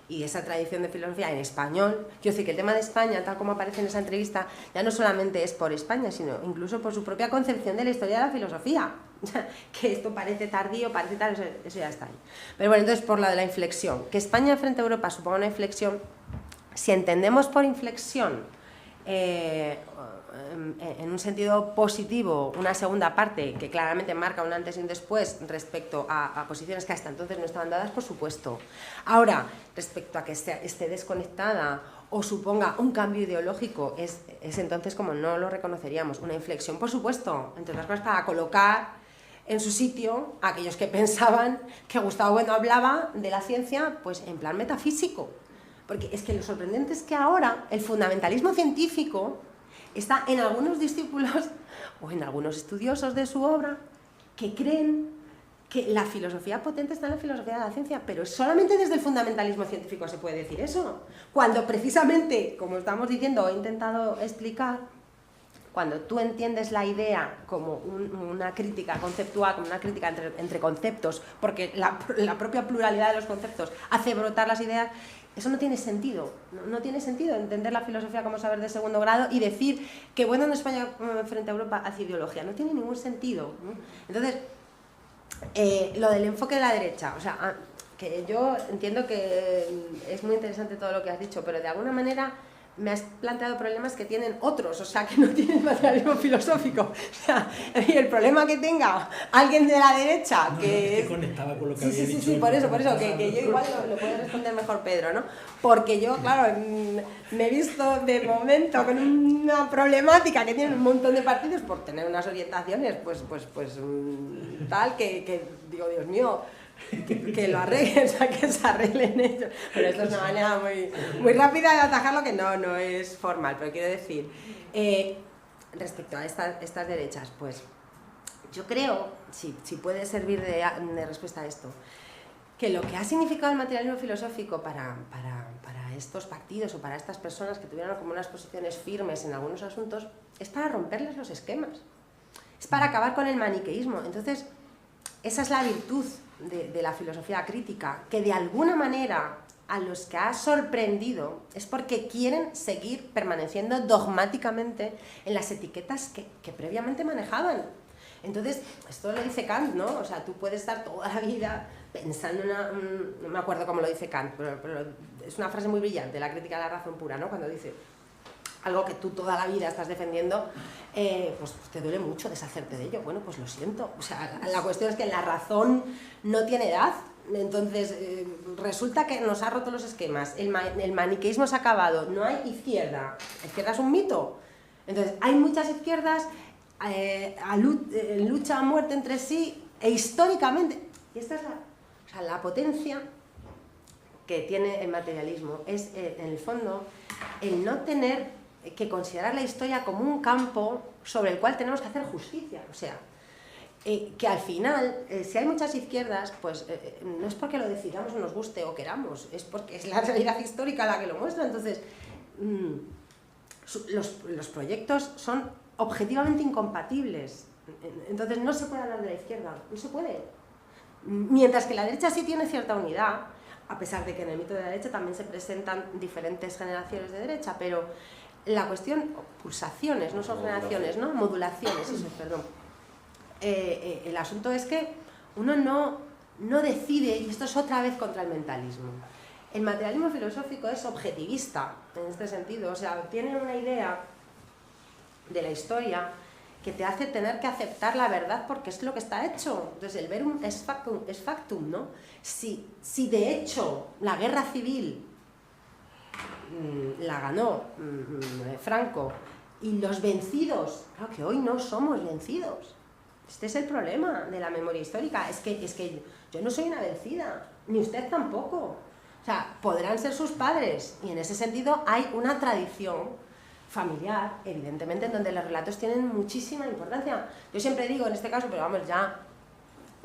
S6: Y esa tradición de filosofía en español, quiero decir que el tema de España, tal como aparece en esa entrevista, ya no solamente es por España, sino incluso por su propia concepción de la historia de la filosofía. Que esto parece tardío, parece tal, eso ya está ahí. Pero bueno, entonces por la de la inflexión, que España frente a Europa suponga una inflexión, si entendemos por inflexión en un sentido positivo una segunda parte que claramente marca un antes y un después respecto a posiciones que hasta entonces no estaban dadas, por supuesto. Ahora, respecto a que esté desconectada o suponga un cambio ideológico, es entonces como no lo reconoceríamos. Una inflexión, por supuesto, entre otras cosas para colocar en su sitio a aquellos que pensaban que Gustavo Bueno hablaba de la ciencia pues en plan metafísico. Porque es que lo sorprendente es que ahora el fundamentalismo científico está en algunos discípulos o en algunos estudiosos de su obra que creen que la filosofía potente está en la filosofía de la ciencia, pero solamente desde el fundamentalismo científico se puede decir eso. Cuando precisamente, como estamos diciendo, he intentado explicar, cuando tú entiendes la idea como una crítica conceptual, como una crítica entre conceptos, porque la propia pluralidad de los conceptos hace brotar las ideas, eso no tiene sentido. No tiene sentido entender la filosofía como saber de segundo grado y decir que Bueno en España frente a Europa hace ideología. No tiene ningún sentido, ¿no? Entonces, lo del enfoque de la derecha, o sea, que yo entiendo que es muy interesante todo lo que has dicho, pero de alguna manera me has planteado problemas que tienen otros, o sea, que no tienen materialismo filosófico. O sea, y el problema que tenga alguien de la derecha que
S1: conectaba con lo que había dicho.
S6: Sí, por eso, que yo igual lo puede responder mejor Pedro, ¿no? Porque yo, claro, me he visto de momento con una problemática que tiene un montón de partidos por tener unas orientaciones, pues tal, que digo, Dios mío, que lo arreglen, o sea, que se arreglen ellos. Pero esto es una manera muy rápida de atajarlo, que no es formal, pero quiero decir, respecto a estas derechas, pues yo creo, si puede servir de respuesta a esto, que lo que ha significado el materialismo filosófico para estos partidos o para estas personas que tuvieron como unas posiciones firmes en algunos asuntos, es para romperles los esquemas, es para acabar con el maniqueísmo. Entonces, esa es la virtud de la filosofía crítica, que de alguna manera a los que ha sorprendido es porque quieren seguir permaneciendo dogmáticamente en las etiquetas que previamente manejaban. Entonces, esto lo dice Kant, ¿no? O sea, tú puedes estar toda la vida pensando en una... no me acuerdo cómo lo dice Kant, pero es una frase muy brillante, la crítica de la razón pura, ¿no? Cuando dice algo que tú toda la vida estás defendiendo, pues te duele mucho deshacerte de ello. Bueno, pues lo siento. O sea, la cuestión es que la razón no tiene edad. Entonces, resulta que nos ha roto los esquemas. El maniqueísmo se ha acabado. No hay izquierda. La izquierda es un mito. Entonces, hay muchas izquierdas en lucha a muerte entre sí e históricamente. Y esta es la potencia que tiene el materialismo. Es, en el fondo, el no tener que considerar la historia como un campo sobre el cual tenemos que hacer justicia. O sea, que al final, si hay muchas izquierdas, pues no es porque lo decidamos o nos guste o queramos, es porque es la realidad histórica la que lo muestra. Entonces, los proyectos son objetivamente incompatibles. Entonces no se puede hablar de la izquierda, no se puede. Mientras que la derecha sí tiene cierta unidad, a pesar de que en el mito de la derecha también se presentan diferentes generaciones de derecha, pero la cuestión, pulsaciones, no son generaciones, ¿no? Modulaciones, eso, perdón. El asunto es que uno no decide, y esto es otra vez contra el mentalismo. El materialismo filosófico es objetivista, en este sentido, o sea, tiene una idea de la historia que te hace tener que aceptar la verdad porque es lo que está hecho. Entonces, el verum es factum, ¿no? Si de hecho la guerra civil la ganó Franco y los vencidos, claro que hoy no somos vencidos. Este es el problema de la memoria histórica, es que yo no soy una vencida, ni usted tampoco. O sea, podrán ser sus padres, y en ese sentido hay una tradición familiar, evidentemente, en donde los relatos tienen muchísima importancia. Yo siempre digo, en este caso, pero vamos, ya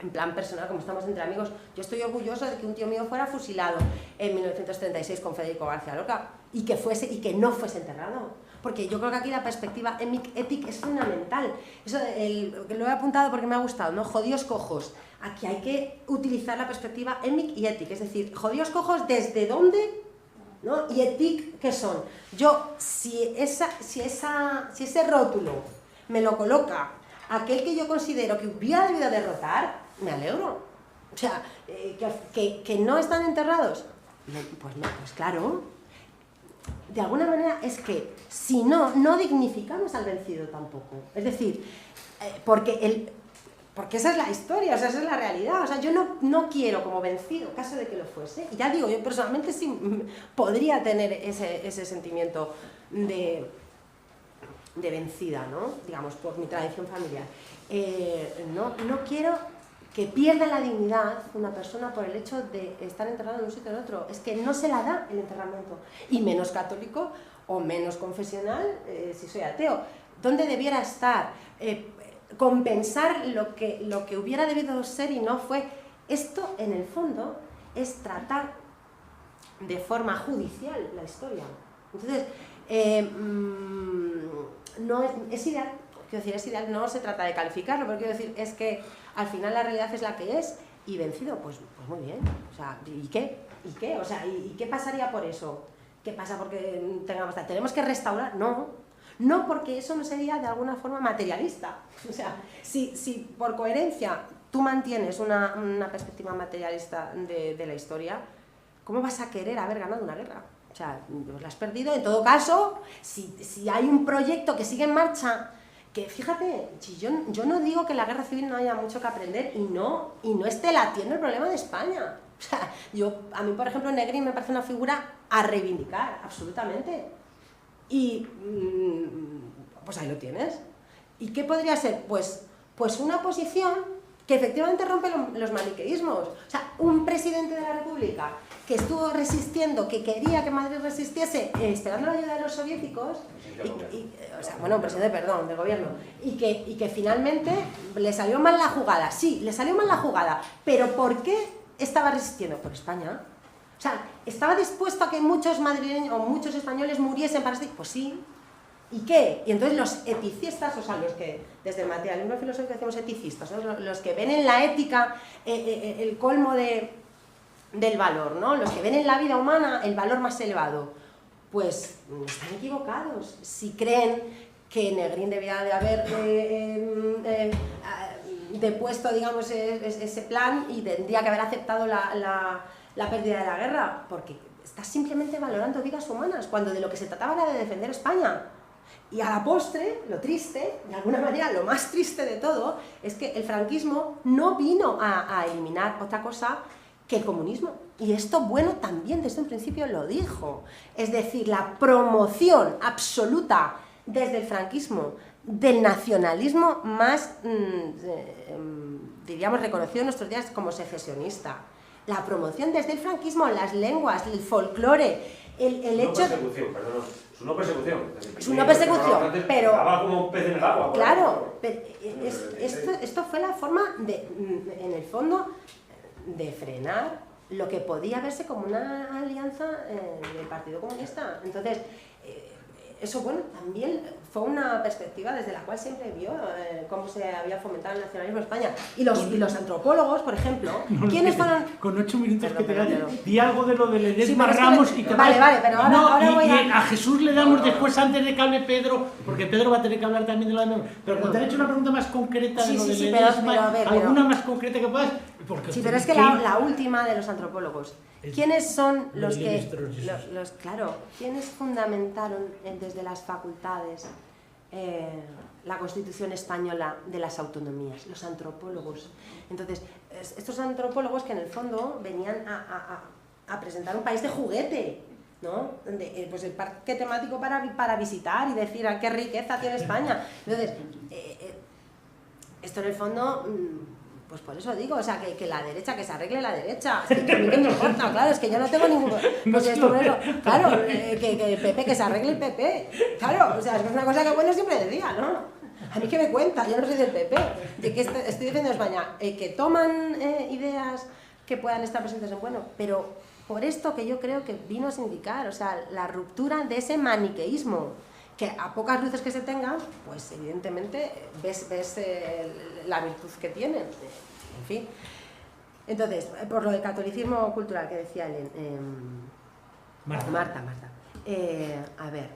S6: en plan personal, como estamos entre amigos, yo estoy orgulloso de que un tío mío fuera fusilado en 1936 con Federico García Lorca, y que no fuese enterrado. Porque yo creo que aquí la perspectiva ética es fundamental. Eso lo he apuntado porque me ha gustado, ¿no? Jodidos cojos. Aquí hay que utilizar la perspectiva émic y ética, es decir, jodidos cojos desde dónde, ¿no? Y étic, ¿qué son? Yo, si ese rótulo me lo coloca aquel que yo considero que hubiera debido derrotar, me alegro. O sea, que no están enterrados, pues claro. De alguna manera es que, si no dignificamos al vencido tampoco. Es decir, porque esa es la historia, o sea, esa es la realidad. O sea, yo no quiero como vencido, caso de que lo fuese. Y ya digo, yo personalmente sí podría tener ese sentimiento de vencida, ¿no? Digamos, por mi tradición familiar. No quiero que pierda la dignidad una persona por el hecho de estar enterrado en un sitio o en otro. Es que no se la da el enterramiento. Y menos católico o menos confesional si soy ateo. ¿Dónde debiera estar? Compensar lo que hubiera debido ser y no fue. Esto, en el fondo, es tratar de forma judicial la historia. Entonces, no es ideal. Quiero decir, es ideal, no se trata de calificarlo, pero quiero decir, es que al final la realidad es la que es, y vencido, pues muy bien. O sea, ¿y qué? O sea, ¿y qué pasaría por eso? ¿Qué pasa porque tenemos que restaurar? No, porque eso no sería de alguna forma materialista. O sea, si por coherencia tú mantienes una perspectiva materialista de la historia, ¿cómo vas a querer haber ganado una guerra? O sea, la has perdido. En todo caso, si hay un proyecto que sigue en marcha, que fíjate, si yo no digo que la guerra civil no haya mucho que aprender y no esté latiendo el problema de España. O sea, a mí, por ejemplo, Negrín me parece una figura a reivindicar, absolutamente. Y pues ahí lo tienes. ¿Y qué podría ser? Pues una posición que efectivamente rompe los maniqueísmos. O sea, un presidente de la República que estuvo resistiendo, que quería que Madrid resistiese, esperando la ayuda de los soviéticos, o sea, bueno, presidente, perdón, del gobierno, y que finalmente le salió mal la jugada. Sí, le salió mal la jugada, pero ¿por qué estaba resistiendo? Por España. O sea, ¿estaba dispuesto a que muchos madrileños o muchos españoles muriesen para resistir? Pues sí. ¿Y qué? Y entonces los eticistas, o sea, los que desde el materialismo filosófico decimos eticistas, ¿no? Los que ven en la ética el colmo del valor, ¿no? Los que ven en la vida humana el valor más elevado, pues están equivocados si creen que Negrín debía de haber depuesto, digamos, ese plan y tendría que haber aceptado la pérdida de la guerra, porque está simplemente valorando vidas humanas, cuando de lo que se trataba era de defender España. Y a la postre, lo triste, de alguna manera, lo más triste de todo, es que el franquismo no vino a eliminar otra cosa que el comunismo. Y esto, bueno, también desde un principio lo dijo. Es decir, la promoción absoluta desde el franquismo del nacionalismo más, diríamos, reconocido en nuestros días como secesionista. La promoción desde el franquismo, las lenguas, el folclore, el hecho...
S4: Es una persecución.
S6: Es una persecución, pero...
S4: Estaba como un pez en el agua.
S6: Claro, pero esto fue la forma, en el fondo, de frenar lo que podía verse como una alianza del Partido Comunista. Entonces, eso, bueno, también fue una perspectiva desde la cual siempre vio cómo se había fomentado el nacionalismo en España. Y los antropólogos, por ejemplo, ¿quiénes fueron...?
S1: Con 8 minutos que te
S6: Perdón.
S1: quedan, di algo de lo de Ledesma
S6: Sí,
S1: Ramos y te
S6: vale,
S1: vas.
S6: vale, pero ahora voy
S1: y a Jesús le damos después, antes de que hable Pedro, porque Pedro va a tener que hablar también de lo de... Pero cuando te han hecho una pregunta más concreta de lo de Ledesma,
S6: pero a ver,
S1: alguna más concreta que puedas...
S6: Sí, pero es que la última de los antropólogos. ¿Quiénes son los que...
S1: ministros,
S6: claro, ¿quiénes fundamentaron desde las facultades la Constitución española de las autonomías? Los antropólogos. Entonces, estos antropólogos que en el fondo venían a presentar un país de juguete, ¿no? Pues el parque temático para visitar y decir qué riqueza tiene España. Entonces, esto en el fondo... Pues por eso digo, o sea, que la derecha, que se arregle la derecha. Es que a mí que me importa, claro, es que yo no tengo ningún... Pues esto, por eso, claro, que el PP, que se arregle el PP. Claro, o sea, es una cosa que bueno siempre decía, ¿no? A mí que me cuenta, yo no soy del PP. De que estoy diciendo España, que toman ideas que puedan estar presentes en bueno, pero por esto que yo creo que vino a significar, o sea, la ruptura de ese maniqueísmo, que a pocas luces que se tengan, pues evidentemente ves la virtud que tienen, en fin. Entonces, por lo del catolicismo cultural que decía Marta. A ver,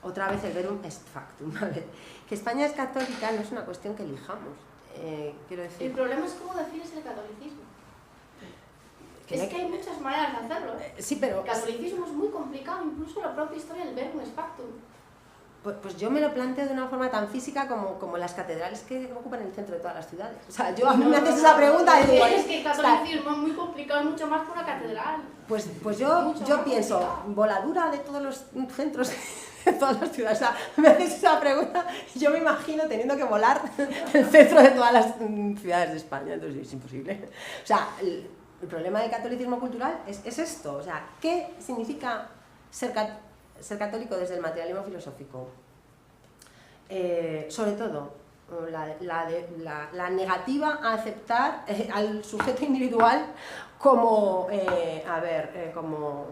S6: otra vez el verum est factum. A ver, que España es católica no es una cuestión que elijamos, quiero decir...
S2: El problema es cómo defines el catolicismo. Es que hay muchas maneras de hacerlo.
S6: Sí, pero...
S2: El catolicismo es muy complicado, incluso la propia historia del verum est factum.
S6: Pues yo me lo planteo de una forma tan física como las catedrales que ocupan el centro de todas las ciudades. O sea, a mí me haces esa pregunta y digo...
S2: Es que el catolicismo es muy complicado, mucho más que una catedral.
S6: Pues yo pienso, voladura de todos los centros de todas las ciudades. O sea, me haces esa pregunta y yo me imagino teniendo que volar el centro de todas las ciudades de España. Entonces es imposible. O sea, el problema del catolicismo cultural es esto. O sea, ¿qué significa ser católico desde el materialismo filosófico? Sobre todo, la negativa a aceptar al sujeto individual como, como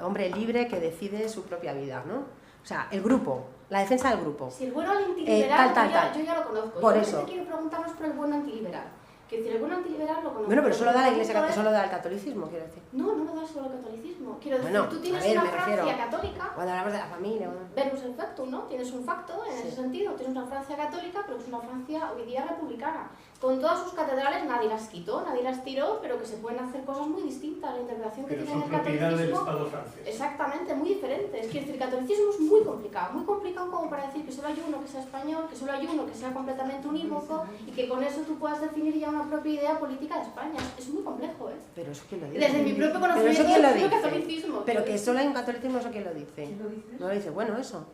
S6: hombre libre que decide su propia vida, ¿no? O sea, el grupo, la defensa del grupo.
S2: Si el bueno antiliberal,
S6: tal.
S2: Yo ya lo conozco.
S6: Por
S2: yo
S6: eso.
S2: quiero preguntarnos por el bueno antiliberal. Que decir, el bueno antiliberal lo conozco.
S6: Bueno, pero solo da la Iglesia católica, solo da el catolicismo, quiero decir.
S2: No lo da solo el catolicismo. Quiero decir,
S6: Bueno,
S2: tú tienes
S6: a ver,
S2: una
S6: me refiero,
S2: Francia católica.
S6: Cuando hablamos de la familia...
S2: Verus el factum, ¿no? Tienes un facto en ese sentido. Tienes una Francia católica, pero es una Francia hoy día republicana. Con todas sus catedrales nadie las quitó, nadie las tiró, pero que se pueden hacer cosas muy distintas. La interpretación que
S3: Pero
S2: tiene
S3: son
S2: el
S3: propiedad del
S2: catolicismo.
S3: Estado francés.
S2: Exactamente, muy diferentes. Quiero decir, el catolicismo es muy complicado como para decir que solo hay uno que sea español, que solo hay uno que sea completamente unívoco y que con eso tú puedas definir ya una propia idea política de España. Es muy complejo, ¿eh?
S6: Pero eso quién lo dice.
S2: Desde mi propio
S6: Pero
S2: conocimiento
S6: eso quién lo
S2: del
S6: dice.
S2: catolicismo.
S6: Pero que solo hay un catolicismo, ¿eso quién lo dice?
S5: ¿Quién lo dice?
S6: No lo dice bueno eso.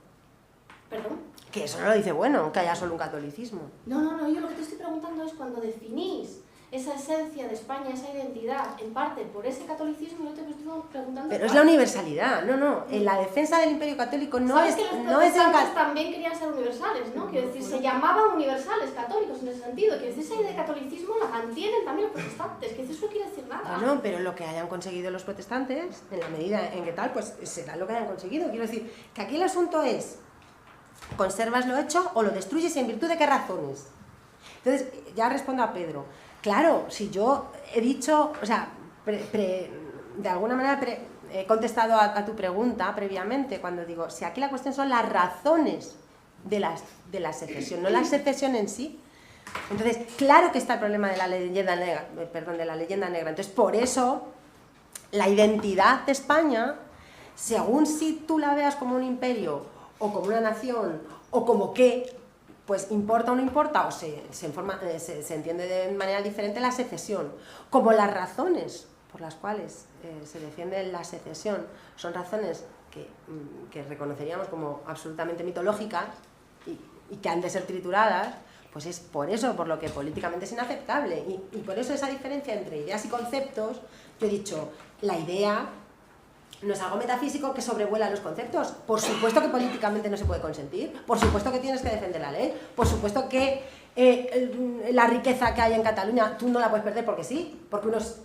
S2: ¿Perdón?
S6: Que eso no lo dice bueno, que haya solo un catolicismo.
S2: No, yo lo que te estoy preguntando es cuando definís esa esencia de España, esa identidad, en parte por ese catolicismo, yo te estoy preguntando...
S6: Pero es la universalidad, no. En la defensa del Imperio Católico no
S2: ¿Sabes
S6: es...
S2: que los
S6: no es
S2: protestantes también querían ser universales, ¿no? Quiero decir, se llamaban universales, católicos en ese sentido. Quiero decir, esa idea de catolicismo la mantienen también los protestantes, que eso no quiere decir nada.
S6: Bueno, pero lo que hayan conseguido los protestantes, en la medida en que tal, pues será lo que hayan conseguido. Quiero decir, que aquí el asunto es, ¿conservas lo hecho o lo destruyes y en virtud de qué razones? Entonces, ya respondo a Pedro. Claro, si yo he dicho, o sea, de alguna manera he contestado a tu pregunta previamente, cuando digo, si aquí la cuestión son las razones de la secesión, no la secesión en sí. Entonces, claro que está el problema de la leyenda negra, Entonces, por eso, la identidad de España, según si tú la veas como un imperio, o como una nación, o como qué, pues importa o no importa, o se entiende de manera diferente la secesión. Como las razones por las cuales se defiende la secesión son razones que reconoceríamos como absolutamente mitológicas y que han de ser trituradas, pues es por eso por lo que políticamente es inaceptable. Y por eso esa diferencia entre ideas y conceptos, yo he dicho, la idea no es algo metafísico que sobrevuela los conceptos. Por supuesto que políticamente no se puede consentir, por supuesto que tienes que defender la ley, por supuesto que la riqueza que hay en Cataluña tú no la puedes perder porque sí, porque unos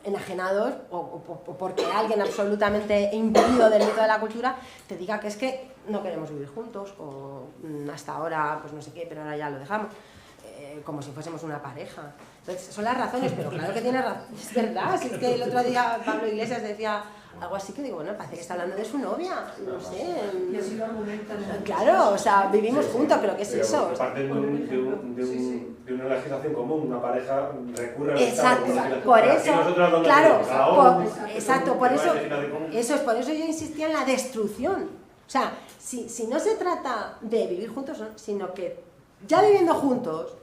S6: enajenados o porque alguien absolutamente imbuido del mito de la cultura te diga que es que no queremos vivir juntos o hasta ahora pues no sé qué, pero ahora ya lo dejamos, como si fuésemos una pareja. Entonces son las razones, pero claro que tiene razón, es verdad. Si es que el otro día Pablo Iglesias decía algo así que digo, bueno, parece que está hablando de su novia, no sé.
S5: Y así lo argumentan.
S6: Claro, o sea, vivimos juntos, pero ¿qué es eso?
S4: Parten de una legislación común, una pareja recurre a
S6: exacto, por eso, claro, exacto, por eso, por eso yo insistía en la destrucción. O sea, si no se trata de vivir juntos, sino que ya viviendo juntos,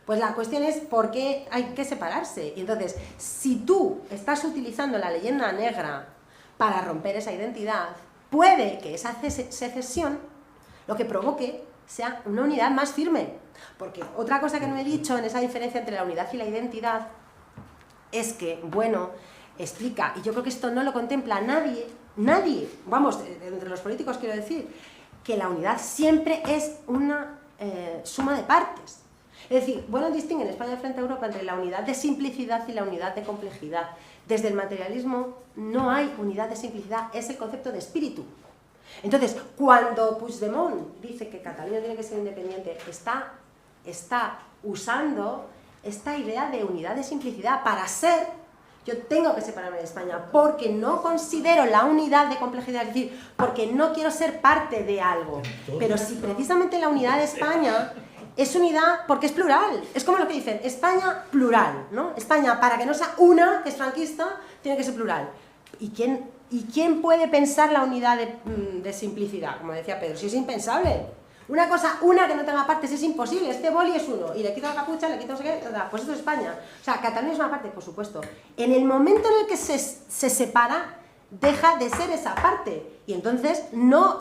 S6: pues la cuestión es por qué hay que separarse. Y entonces, si tú estás utilizando la leyenda negra para romper esa identidad, puede que esa secesión lo que provoque sea una unidad más firme. Porque otra cosa que no he dicho en esa diferencia entre la unidad y la identidad es que, bueno, explica, y yo creo que esto no lo contempla nadie, vamos, entre los políticos quiero decir, que la unidad siempre es una suma de partes. Es decir, bueno, distinguen España frente a Europa entre la unidad de simplicidad y la unidad de complejidad. Desde el materialismo no hay unidad de simplicidad, es el concepto de espíritu. Entonces, cuando Puigdemont dice que Cataluña tiene que ser independiente, está usando esta idea de unidad de simplicidad. Para ser, yo tengo que separarme de España, porque no considero la unidad de complejidad, es decir, porque no quiero ser parte de algo. Pero si precisamente la unidad de España es unidad porque es plural, es como lo que dicen, España plural, ¿no? España, para que no sea una, que es franquista, tiene que ser plural. ¿Y quién puede pensar la unidad de simplicidad? Como decía Pedro, si es impensable. Una que no tenga partes es imposible, este boli es uno, y le quito la capucha, le quito no sé qué, pues esto es España. O sea, Cataluña es una parte, por supuesto. En el momento en el que se separa, deja de ser esa parte. Y entonces no...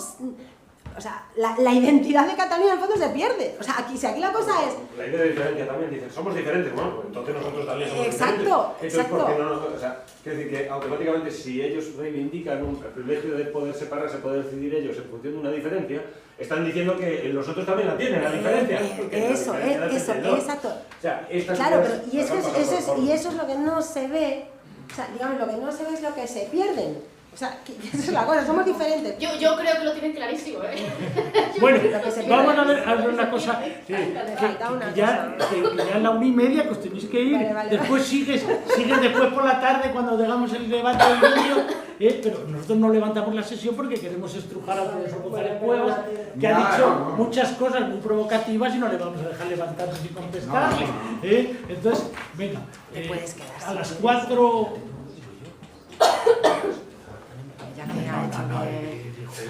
S6: O sea, la identidad de Cataluña en el fondo se pierde. O sea, si aquí la cosa es...
S4: La idea de diferencia también, dicen, somos diferentes, bueno, pues entonces nosotros también somos diferentes.
S6: Exacto.
S4: ¿Por qué no? O sea, quiero decir que automáticamente si ellos reivindican el privilegio de poder separarse, poder decidir ellos en función de una diferencia, están diciendo que los otros también la tienen, la diferencia.
S6: Eso, exacto.
S4: O sea,
S6: claro, pero y eso es lo que no se ve, o sea, digamos, lo que no se ve es lo que se pierden. O sea, esa es la cosa, somos diferentes.
S2: Yo creo que lo tienen clarísimo, ¿eh?
S1: Bueno, vamos a ver una cosa, que ya es la 1:30, que os tenéis que ir,
S6: Vale.
S1: Después sigues después por la tarde cuando dejamos el debate del vídeo, pero nosotros no levantamos la sesión porque queremos estrujar al profesor González Cuevas, que ha dicho muchas cosas muy provocativas y no le vamos a dejar levantarse sin contestar. Entonces, venga, a las 4...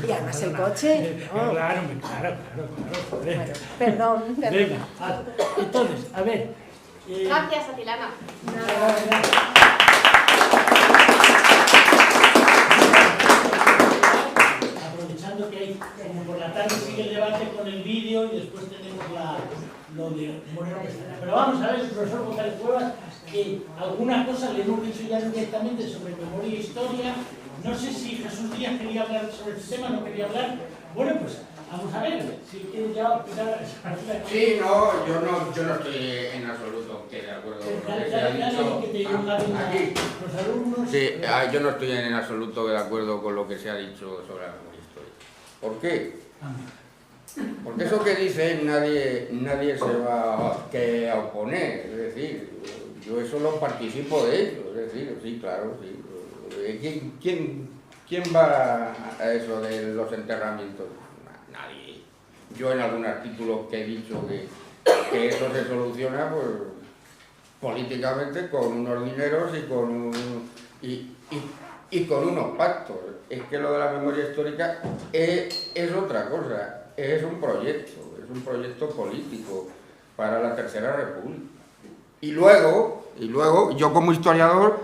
S6: Y además el coche.
S1: Claro.
S6: Bueno, perdón.
S1: Venga, entonces, a ver.
S2: Gracias, Atilana.
S1: Aprovechando que hay, como por la tarde sigue el debate con el vídeo y después tenemos lo de Moreno Mestalla. Pero vamos a ver, el profesor González Cuevas, que alguna cosa le hemos dicho ya directamente sobre memoria e historia. No sé si Jesús Díaz quería hablar sobre el tema, no quería hablar. Bueno, pues vamos a ver, si quiere ya opinar.
S7: Sí, no, yo no estoy en absoluto de acuerdo con lo que se ha dicho aquí.
S1: Los alumnos.
S7: Sí, yo no estoy en absoluto de acuerdo con lo que se ha dicho sobre la memoria histórica. ¿Por qué? Porque eso que dicen nadie se va a oponer, es decir, yo eso lo participo de ello, es decir, sí, claro, sí. ¿Quién va a eso de los enterramientos? Nadie. Yo en algún artículo que he dicho que que eso se soluciona pues, políticamente con unos dineros y con unos pactos. Es que lo de la memoria histórica es otra cosa, es un proyecto político para la Tercera República. Y luego, yo como historiador,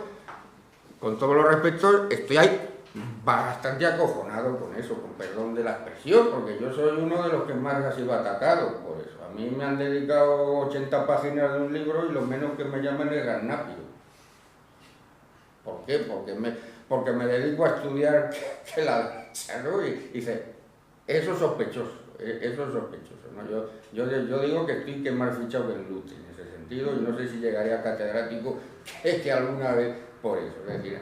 S7: con todos los respetos, estoy ahí bastante acojonado con eso, con perdón de la expresión, porque yo soy uno de los que más ha sido atacado por eso. A mí me han dedicado 80 páginas de un libro y lo menos que me llaman es garnapio. ¿Por qué? Porque me dedico a estudiar que la derecha, ¿no? Y dice, eso es sospechoso, ¿no? Yo digo que estoy que más fichado que el Lute en ese sentido, y no sé si llegaría a catedrático, es que alguna vez por eso. Es decir,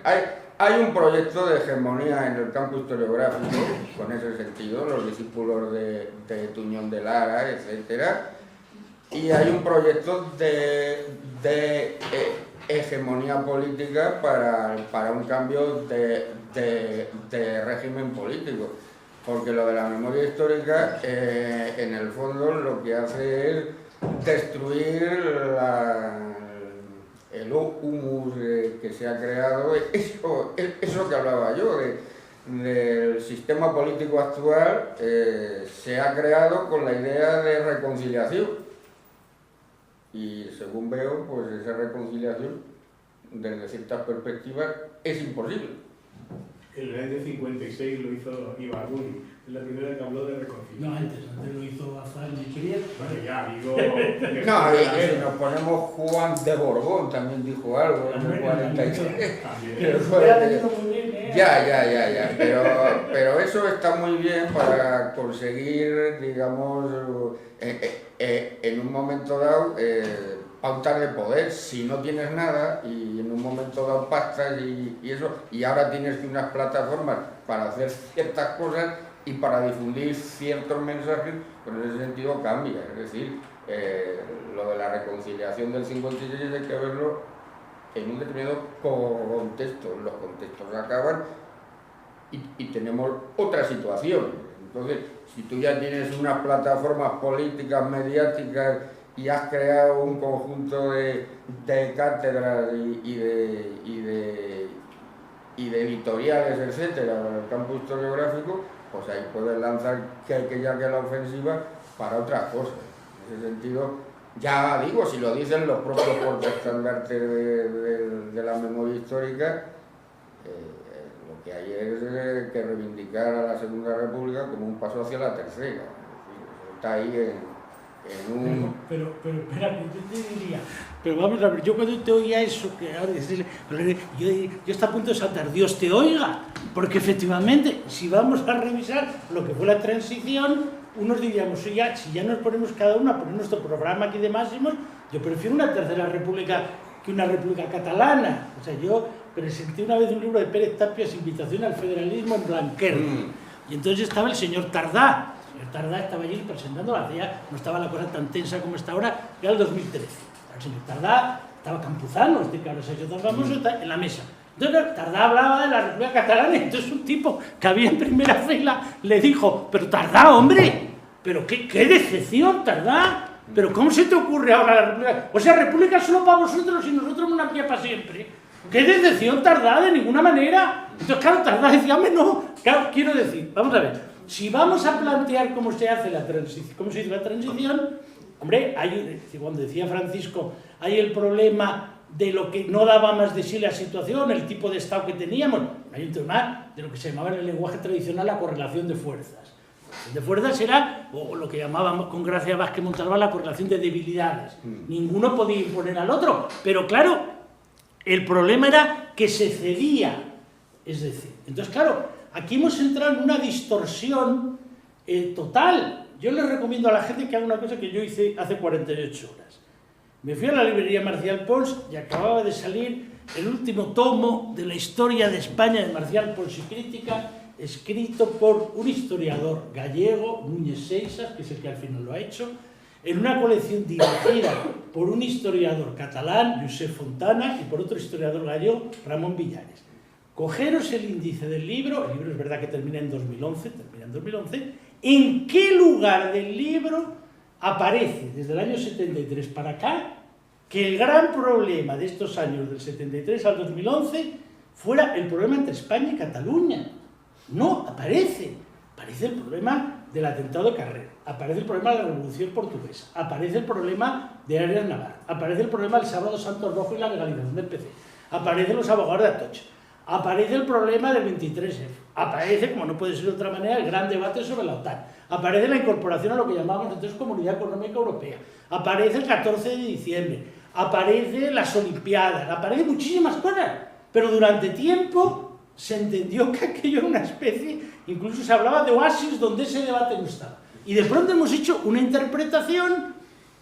S7: hay un proyecto de hegemonía en el campo historiográfico, con ese sentido, los discípulos de Tuñón de Lara, etcétera, y hay un proyecto de hegemonía política para un cambio de régimen político, porque lo de la memoria histórica en el fondo lo que hace es destruir el humus que se ha creado, eso que hablaba yo, del sistema político actual, se ha creado con la idea de reconciliación. Y según veo, pues esa reconciliación, desde ciertas perspectivas, es imposible.
S3: El año 56 lo hizo Ibargüen, es la primera que habló de reconciliación.
S1: No, antes lo hizo Aznar y Prieto.
S3: Bueno, ya, digo...
S7: No, y si nos ponemos Juan de Borbón, también dijo algo en el 46. Ya, pero eso está muy bien para conseguir, digamos, en un momento dado, pautas de poder. Si no tienes nada y en un momento dado pactas y eso, y ahora tienes unas plataformas para hacer ciertas cosas y para difundir ciertos mensajes, pues en ese sentido cambia. Es decir, lo de la reconciliación del 56 hay que verlo en un determinado contexto. Los contextos acaban y tenemos otra situación. Entonces, si tú ya tienes unas plataformas políticas, mediáticas, y has creado un conjunto de cátedras y de editoriales, etcétera, en el campo historiográfico, pues ahí puedes lanzar que la ofensiva para otras cosas. En ese sentido, ya digo, si lo dicen los propios portaestandartes de la memoria histórica, lo que hay es que reivindicar a la Segunda República como un paso hacia la tercera. Es decir, está ahí en un...
S1: Pero espera, yo te diría, pero vamos a ver, yo cuando te oía eso, que ahora yo está a punto de saltar, Dios te oiga, porque efectivamente, si vamos a revisar lo que fue la transición, unos diríamos, si ya nos ponemos cada uno a poner nuestro programa aquí de máximos, yo prefiero una tercera república que una república catalana. O sea, yo presenté una vez un libro de Pérez Tapias, Invitación al Federalismo en Blanquerna, y entonces estaba el señor Tardá. El Tardá estaba allí presentando, no estaba la cosa tan tensa como está ahora, era el 2013. El señor Tardá, estaba Campuzano, que ahora se ha hecho tan famoso, en la mesa. Entonces Tardá hablaba de la República Catalana, y entonces un tipo que había en primera fila le dijo, pero Tardá, hombre, pero qué decepción, Tardá, pero ¿cómo se te ocurre ahora la República? O sea, República solo para vosotros y nosotros monarquía para siempre. ¿Qué decepción, Tardá? De ninguna manera. Entonces, claro, Tardá decía, no, claro, quiero decir, vamos a ver. Si vamos a plantear cómo se hace la transición, hombre, cuando decía Francisco, hay el problema de lo que no daba más de sí la situación, el tipo de Estado que teníamos, hay un tema de lo que se llamaba en el lenguaje tradicional la correlación de fuerzas. La correlación de fuerzas era, o lo que llamábamos con Gracia Vázquez Montalbán, la correlación de debilidades. Ninguno podía imponer al otro, pero claro, el problema era que se cedía, es decir, entonces claro, aquí hemos entrado en una distorsión total. Yo les recomiendo a la gente que haga una cosa que yo hice hace 48 horas. Me fui a la librería Marcial Pons y acababa de salir el último tomo de la historia de España de Marcial Pons y Crítica, escrito por un historiador gallego, Núñez Seixas, que es el que al final lo ha hecho, en una colección dirigida por un historiador catalán, Josep Fontana, y por otro historiador gallego, Ramón Villares. Cogeros el índice del libro, el libro es verdad que termina en 2011, ¿en qué lugar del libro aparece desde el año 73 para acá que el gran problema de estos años del 73 al 2011 fuera el problema entre España y Cataluña. No, aparece el problema del atentado de Carrera, aparece el problema de la Revolución Portuguesa, aparece el problema de Arias Navarro, aparece el problema del Sábado Santo Rojo y la legalización del PC, aparecen los abogados de Atocha, aparece el problema del 23F, aparece, como no puede ser de otra manera, el gran debate sobre la OTAN, aparece la incorporación a lo que llamamos entonces Comunidad Económica Europea, aparece el 14 de diciembre, aparece las Olimpiadas, aparecen muchísimas cosas, pero durante tiempo se entendió que aquello era una especie, incluso se hablaba de oasis donde ese debate no estaba. Y de pronto hemos hecho una interpretación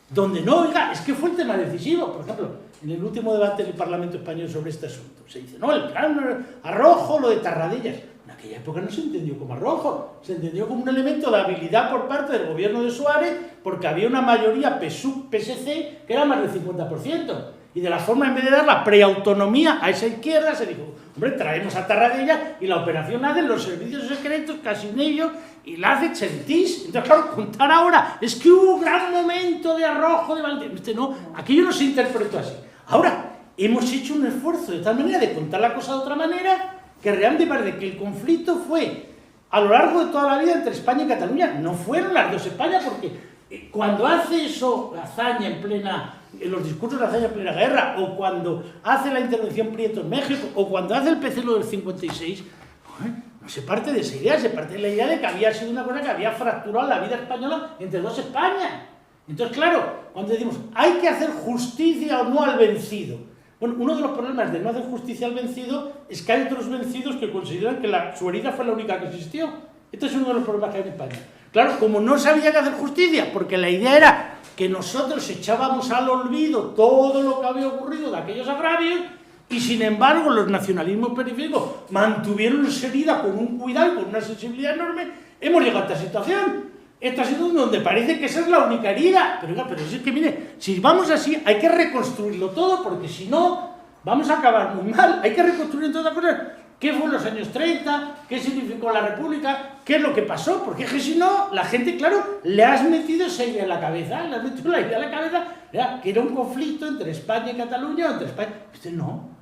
S1: donde no, oiga, es que fue el tema decisivo. Por ejemplo, en el último debate del Parlamento Español sobre este asunto, se dice, no, el plan Arrojo, lo de Tarradellas. En aquella época no se entendió como arrojo, se entendió como un elemento de habilidad por parte del gobierno de Suárez, porque había una mayoría PSUV-PSC que era más del 50%. Y de la forma, en vez de dar la preautonomía a esa izquierda, se dijo, hombre, traemos a Tarradellas y la operación la hacen los servicios secretos, casi en ellos, y la hace Chentís. Entonces, claro, contar ahora, es que hubo un gran momento de arrojo, de Valdemar. No, aquello no se interpretó así. Ahora, hemos hecho un esfuerzo de tal manera de contar la cosa de otra manera, que realmente parece que el conflicto fue a lo largo de toda la vida entre España y Cataluña. No fueron las dos Españas, porque cuando hace eso Azaña en los discursos de Azaña en plena guerra, o cuando hace la intervención Prieto en México, o cuando hace el PC lo del 56, no se parte de esa idea, se parte de la idea de que había sido una cosa que había fracturado la vida española entre dos Españas. Entonces, claro, cuando decimos, hay que hacer justicia o no al vencido. Bueno, uno de los problemas de no hacer justicia al vencido es que hay otros vencidos que consideran que su herida fue la única que existió. Este es uno de los problemas que hay en España. Claro, como no se había que hacer justicia, porque la idea era que nosotros echábamos al olvido todo lo que había ocurrido de aquellos agravios, y sin embargo los nacionalismos periféricos mantuvieron esa herida con un cuidado y con una sensibilidad enorme, hemos llegado a esta situación donde parece que esa es la única herida. Pero es que mire, si vamos así hay que reconstruirlo todo, porque si no vamos a acabar muy mal. Hay que reconstruir en todas las cosas. ¿Qué fue en los años 30? ¿Qué significó la República? ¿Qué es lo que pasó? Porque es que si no, la gente, claro, le has metido esa idea en la cabeza, le has metido la idea en la cabeza, que era un conflicto entre España y Cataluña, o entre España. No.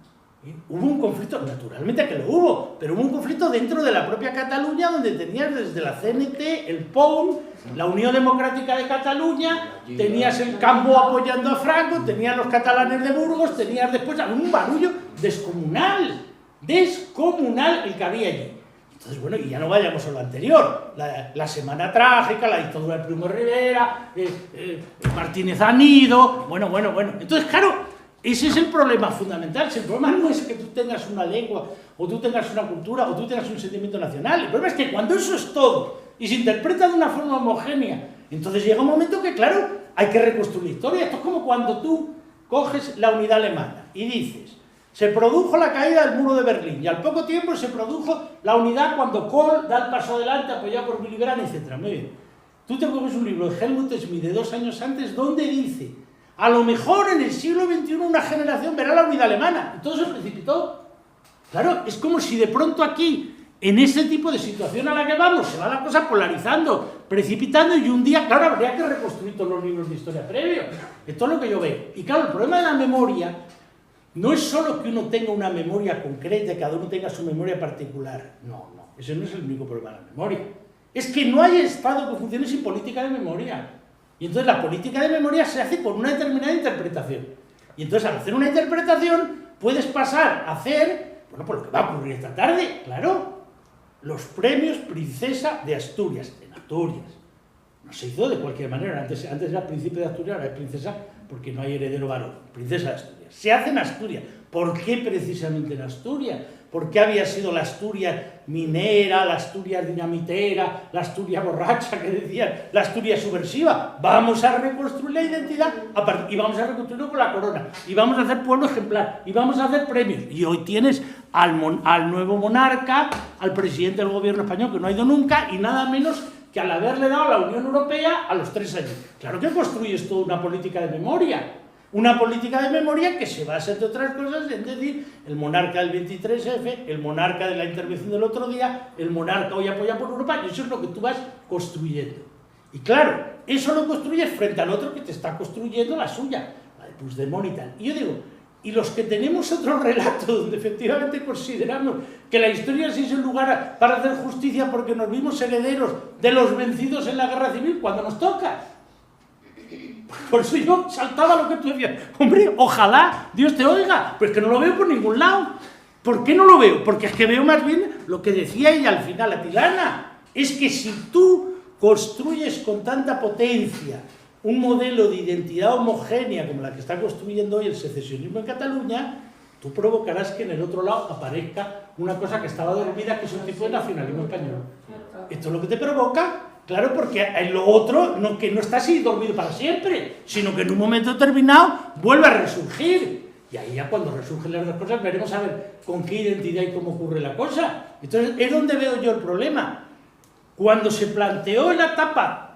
S1: Hubo un conflicto, naturalmente que lo hubo, pero hubo un conflicto dentro de la propia Cataluña, donde tenías desde la CNT, el POUM, la Unión Democrática de Cataluña, tenías el Campo apoyando a Franco, tenías los catalanes de Burgos, tenías después un barullo descomunal el que había allí. Entonces, bueno, y ya no vayamos a lo anterior, la Semana Trágica, la dictadura de Primo de Rivera, Martínez Anido, bueno. Entonces, claro, ese es el problema fundamental. El problema no es que tú tengas una lengua, o tú tengas una cultura, o tú tengas un sentimiento nacional. El problema es que cuando eso es todo, y se interpreta de una forma homogénea, entonces llega un momento que, claro, hay que reconstruir la historia. Esto es como cuando tú coges la unidad alemana y dices, se produjo la caída del muro de Berlín, y al poco tiempo se produjo la unidad cuando Kohl da el paso adelante, apoyado por Willy Brandt, etc. Muy bien. Tú te coges un libro de Helmut Schmidt de 2 años antes, donde dice, a lo mejor en el siglo XXI una generación verá la unidad alemana, y todo se precipitó. Claro, es como si de pronto aquí, en ese tipo de situación a la que vamos, se va la cosa polarizando, precipitando, y un día, claro, habría que reconstruir todos los libros de historia previos. Esto es lo que yo veo. Y claro, el problema de la memoria no es solo que uno tenga una memoria concreta, que cada uno tenga su memoria particular. No, ese no es el único problema de la memoria. Es que no hay Estado que funcione sin política de memoria. Y entonces la política de memoria se hace con una determinada interpretación. Y entonces al hacer una interpretación puedes pasar a hacer, bueno, pues lo que va a ocurrir esta tarde, claro, los premios Princesa de Asturias, en Asturias. No se hizo de cualquier manera, antes era príncipe de Asturias, ahora es princesa porque no hay heredero varón, princesa de Asturias. Se hace en Asturias. ¿Por qué precisamente en Asturias? ¿Por qué había sido la Asturias minera, la Asturias dinamitera, la Asturias borracha, que decían, la Asturias subversiva? Vamos a reconstruir la identidad y vamos a reconstruirlo con la corona, y vamos a hacer pueblo ejemplar, y vamos a hacer premios. Y hoy tienes al nuevo monarca, al presidente del gobierno español, que no ha ido nunca, y nada menos que al haberle dado a la Unión Europea a los 3 años. Claro que construyes toda una política de memoria. Una política de memoria que se basa, entre otras cosas, en decir, el monarca del 23F, el monarca de la intervención del otro día, el monarca hoy apoya por Europa, y eso es lo que tú vas construyendo. Y claro, eso lo construyes frente al otro que te está construyendo la suya, la de Puigdemont y tal. Y yo digo, y los que tenemos otro relato donde efectivamente consideramos que la historia sí es el lugar para hacer justicia porque nos vimos herederos de los vencidos en la guerra civil cuando nos toca. Por eso yo saltaba lo que tú decías. Hombre, ojalá Dios te oiga, pero es que no lo veo por ningún lado. ¿Por qué no lo veo? Porque es que veo más bien lo que decía ella al final, la Tilana. Es que si tú construyes con tanta potencia un modelo de identidad homogénea como la que está construyendo hoy el secesionismo en Cataluña, tú provocarás que en el otro lado aparezca una cosa que estaba dormida, que es un tipo de nacionalismo español. Esto es lo que te provoca, claro, porque en lo otro que no está así dormido para siempre, sino que en un momento determinado vuelve a resurgir. Y ahí ya cuando resurgen las dos cosas veremos a ver con qué identidad y cómo ocurre la cosa. Entonces es donde veo yo el problema. Cuando se planteó la etapa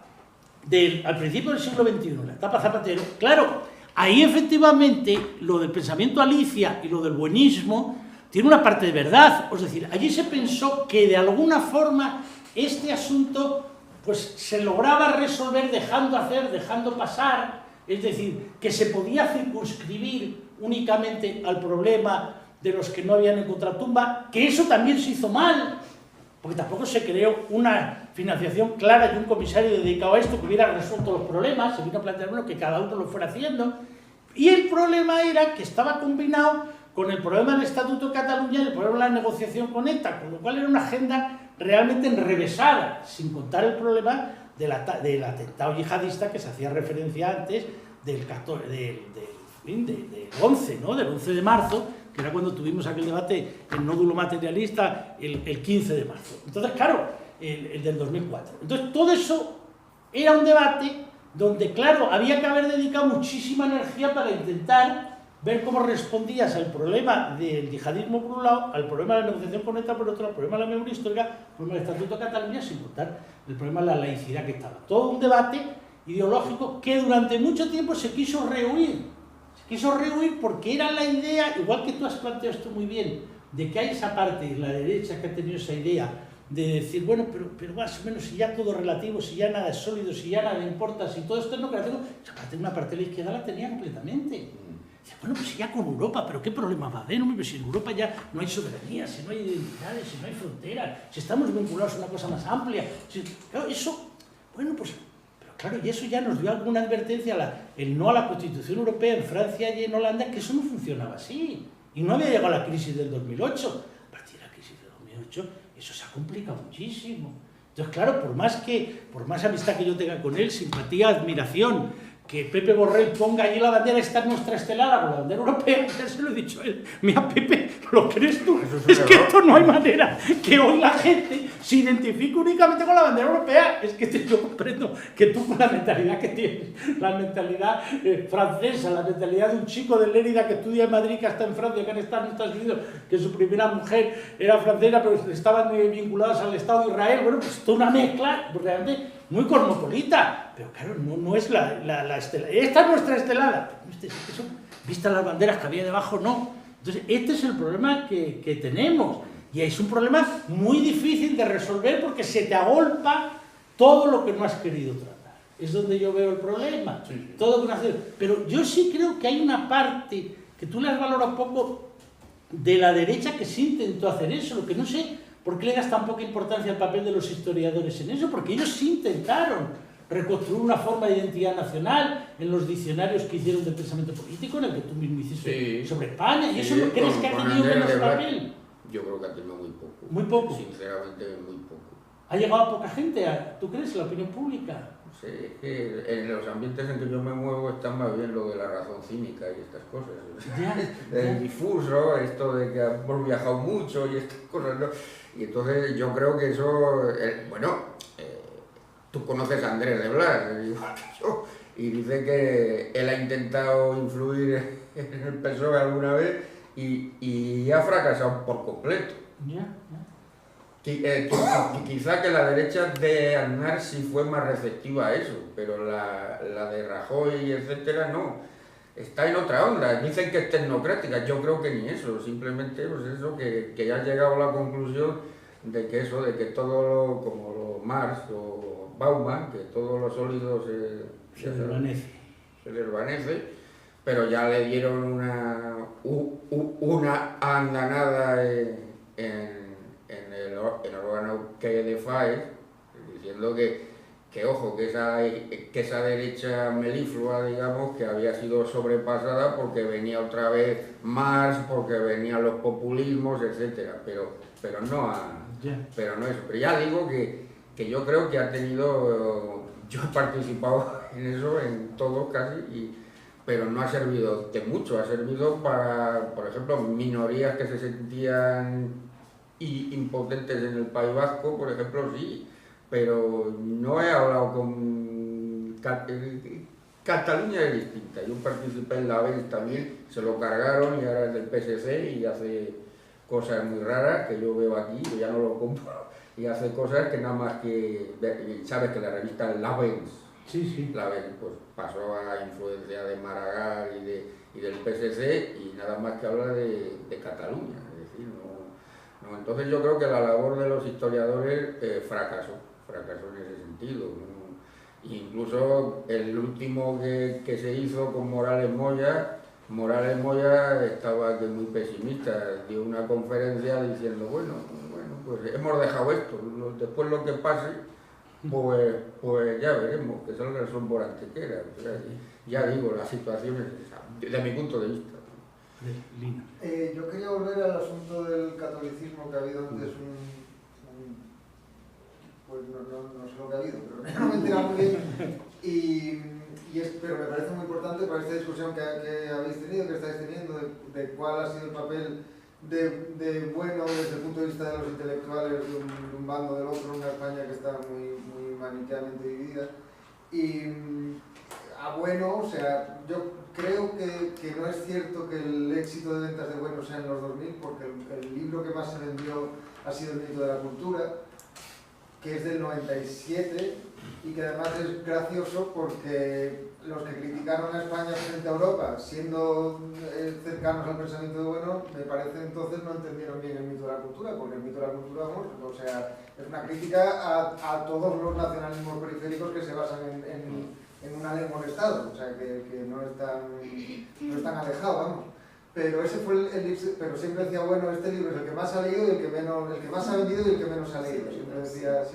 S1: al principio del siglo XXI, la etapa Zapatero, claro, ahí efectivamente lo del pensamiento Alicia y lo del buenismo tiene una parte de verdad. Es decir, allí se pensó que de alguna forma este asunto pues se lograba resolver dejando hacer, dejando pasar, es decir, que se podía circunscribir únicamente al problema de los que no habían encontrado tumba, que eso también se hizo mal, porque tampoco se creó una financiación clara y un comisario dedicado a esto que hubiera resuelto los problemas. Se vino a plantear que cada uno lo fuera haciendo, y el problema era que estaba combinado con el problema del Estatuto de Cataluña y el problema de la negociación con ETA, con lo cual era una agenda realmente enrevesada, sin contar el problema del atentado yihadista que se hacía referencia antes del 11, ¿no? Del 11 de marzo, que era cuando tuvimos aquel debate, el nódulo materialista, el 15 de marzo. Entonces, claro, el del 2004. Entonces, todo eso era un debate donde, claro, había que haber dedicado muchísima energía para intentar ver cómo respondías al problema del yihadismo por un lado, al problema de la negociación con ETA por otro, al problema de la memoria histórica, al problema del Estatuto de Cataluña, sin contar el problema de la laicidad que estaba. Todo un debate ideológico que durante mucho tiempo se quiso rehuir. Quiso rehuir porque era la idea, igual que tú has planteado esto muy bien, de que hay esa parte, la derecha que ha tenido esa idea de decir, bueno, pero más o menos si ya todo es relativo, si ya nada es sólido, si ya nada importa, si todo esto es no creativo, una parte de la izquierda la tenía completamente. Dice, bueno, pues si ya con Europa, pero ¿qué problema va a haber? Hombre, si en Europa ya no hay soberanía, si no hay identidades, si no hay fronteras, si estamos vinculados a una cosa más amplia, claro, eso, bueno, pues... Claro, y eso ya nos dio alguna advertencia, el no a la Constitución Europea en Francia y en Holanda, que eso no funcionaba así. Y no había llegado la crisis del 2008. A partir de la crisis del 2008, eso se ha complicado muchísimo. Entonces, claro, por más amistad que yo tenga con él, simpatía, admiración, que Pepe Borrell ponga allí la bandera, esta es nuestra estelada, con la bandera europea, ya se lo he dicho a él. Mira, Pepe, ¿lo crees tú? Es que esto no hay manera que hoy la gente se identifique únicamente con la bandera europea. Es que yo comprendo que tú, con la mentalidad que tienes, la mentalidad francesa, la mentalidad de un chico de Lérida que estudia en Madrid, que está en Francia, que han estado en Estados Unidos, que su primera mujer era francesa, pero estaban vinculadas al Estado de Israel, bueno, pues toda una mezcla realmente muy cosmopolita, pero claro, no es la estelada. Esta es nuestra estelada. Vista las banderas que había debajo, no. Entonces, este es el problema que tenemos. Y es un problema muy difícil de resolver porque se te agolpa todo lo que no has querido tratar. Es donde yo veo el problema. Sí. Todo con hacer. Pero yo sí creo que hay una parte que tú le has valorado poco de la derecha que sí intentó hacer eso. Lo que no sé por qué le das tan poca importancia al papel de los historiadores en eso, porque ellos sí intentaron reconstruir una forma de identidad nacional en los diccionarios que hicieron del pensamiento político, en el que tú mismo hiciste sobre España, y eso no crees que ha tenido menos papel.
S7: Yo creo que ha tenido muy poco.
S1: Muy poco.
S7: Sinceramente, muy poco.
S1: ¿Ha llegado a poca gente, tú crees, en la opinión pública?
S7: Sí, es que en los ambientes en que yo me muevo está más bien lo de la razón cínica y estas cosas. El difuso, esto de que hemos viajado mucho y estas cosas, ¿no? Y entonces yo creo que eso, tú conoces a Andrés de Blas, igual que yo, y dice que él ha intentado influir en el PSOE alguna vez y ha fracasado por completo. Quizá que la derecha de Aznar sí fue más receptiva a eso, pero la de Rajoy, etcétera, no. Está en otra onda. Dicen que es tecnocrática, yo creo que ni eso, simplemente pues eso, que ya han llegado a la conclusión de que eso, de que todo como Marx o Bauman, que todos los sólidos
S1: Se desvanece.
S7: se desvanece, pero ya le dieron una andanada en el órgano que de FAES, diciendo que ojo, que esa derecha meliflua, digamos, que había sido sobrepasada porque venía otra vez Marx, porque venían los populismos, etcétera, pero no eso. Pero ya digo que yo creo que ha tenido, yo he participado en eso, en todo casi, pero no ha servido de mucho, ha servido para, por ejemplo, minorías que se sentían impotentes en el País Vasco, por ejemplo, sí, pero no he hablado con... Cataluña es distinta, yo participé en la BEL también, se lo cargaron y ahora es del PSC y hace cosas muy raras que yo veo aquí, yo ya no lo compro, y hace cosas que nada más que... Sabes que la revista La BEL,
S1: Sí.
S7: la BEL, pues pasó a influencia de Maragall y del PSC y nada más que habla de Cataluña, es decir, no, entonces yo creo que la labor de los historiadores fracasó en ese sentido, ¿no? Incluso el último que se hizo con Morales Moya estaba aquí muy pesimista, dio una conferencia diciendo, bueno, pues hemos dejado esto, después lo que pase, pues ya veremos, que salga el sol por antequera. O sea, ya digo, la situación es esa, desde mi punto de vista.
S1: Lina.
S8: Yo quería volver al asunto del catolicismo, que ha habido antes pues no sé lo que ha habido, pero no me he enterado muy bien. Pero me parece muy importante para esta discusión que habéis tenido, que estáis teniendo, de cuál ha sido el papel de bueno desde el punto de vista de los intelectuales de un bando del otro, una España que está muy maniqueamente dividida. Y a bueno, o sea, yo creo que no es cierto que el éxito de ventas de Bueno sea en los 2000, porque el libro que más se vendió ha sido El mito de la cultura, que es del 97 y que además es gracioso porque los que criticaron a España frente a Europa, siendo cercanos al pensamiento de Bueno, me parece entonces no entendieron bien el mito de la cultura, porque el mito de la cultura, o sea, es una crítica a todos los nacionalismos periféricos que se basan en una lengua de Estado, o sea, que no es tan alejado, vamos. Pero ese fue el libro, pero siempre decía, bueno, este libro es el que más ha leído y el que más ha vendido y el que menos ha leído, siempre decía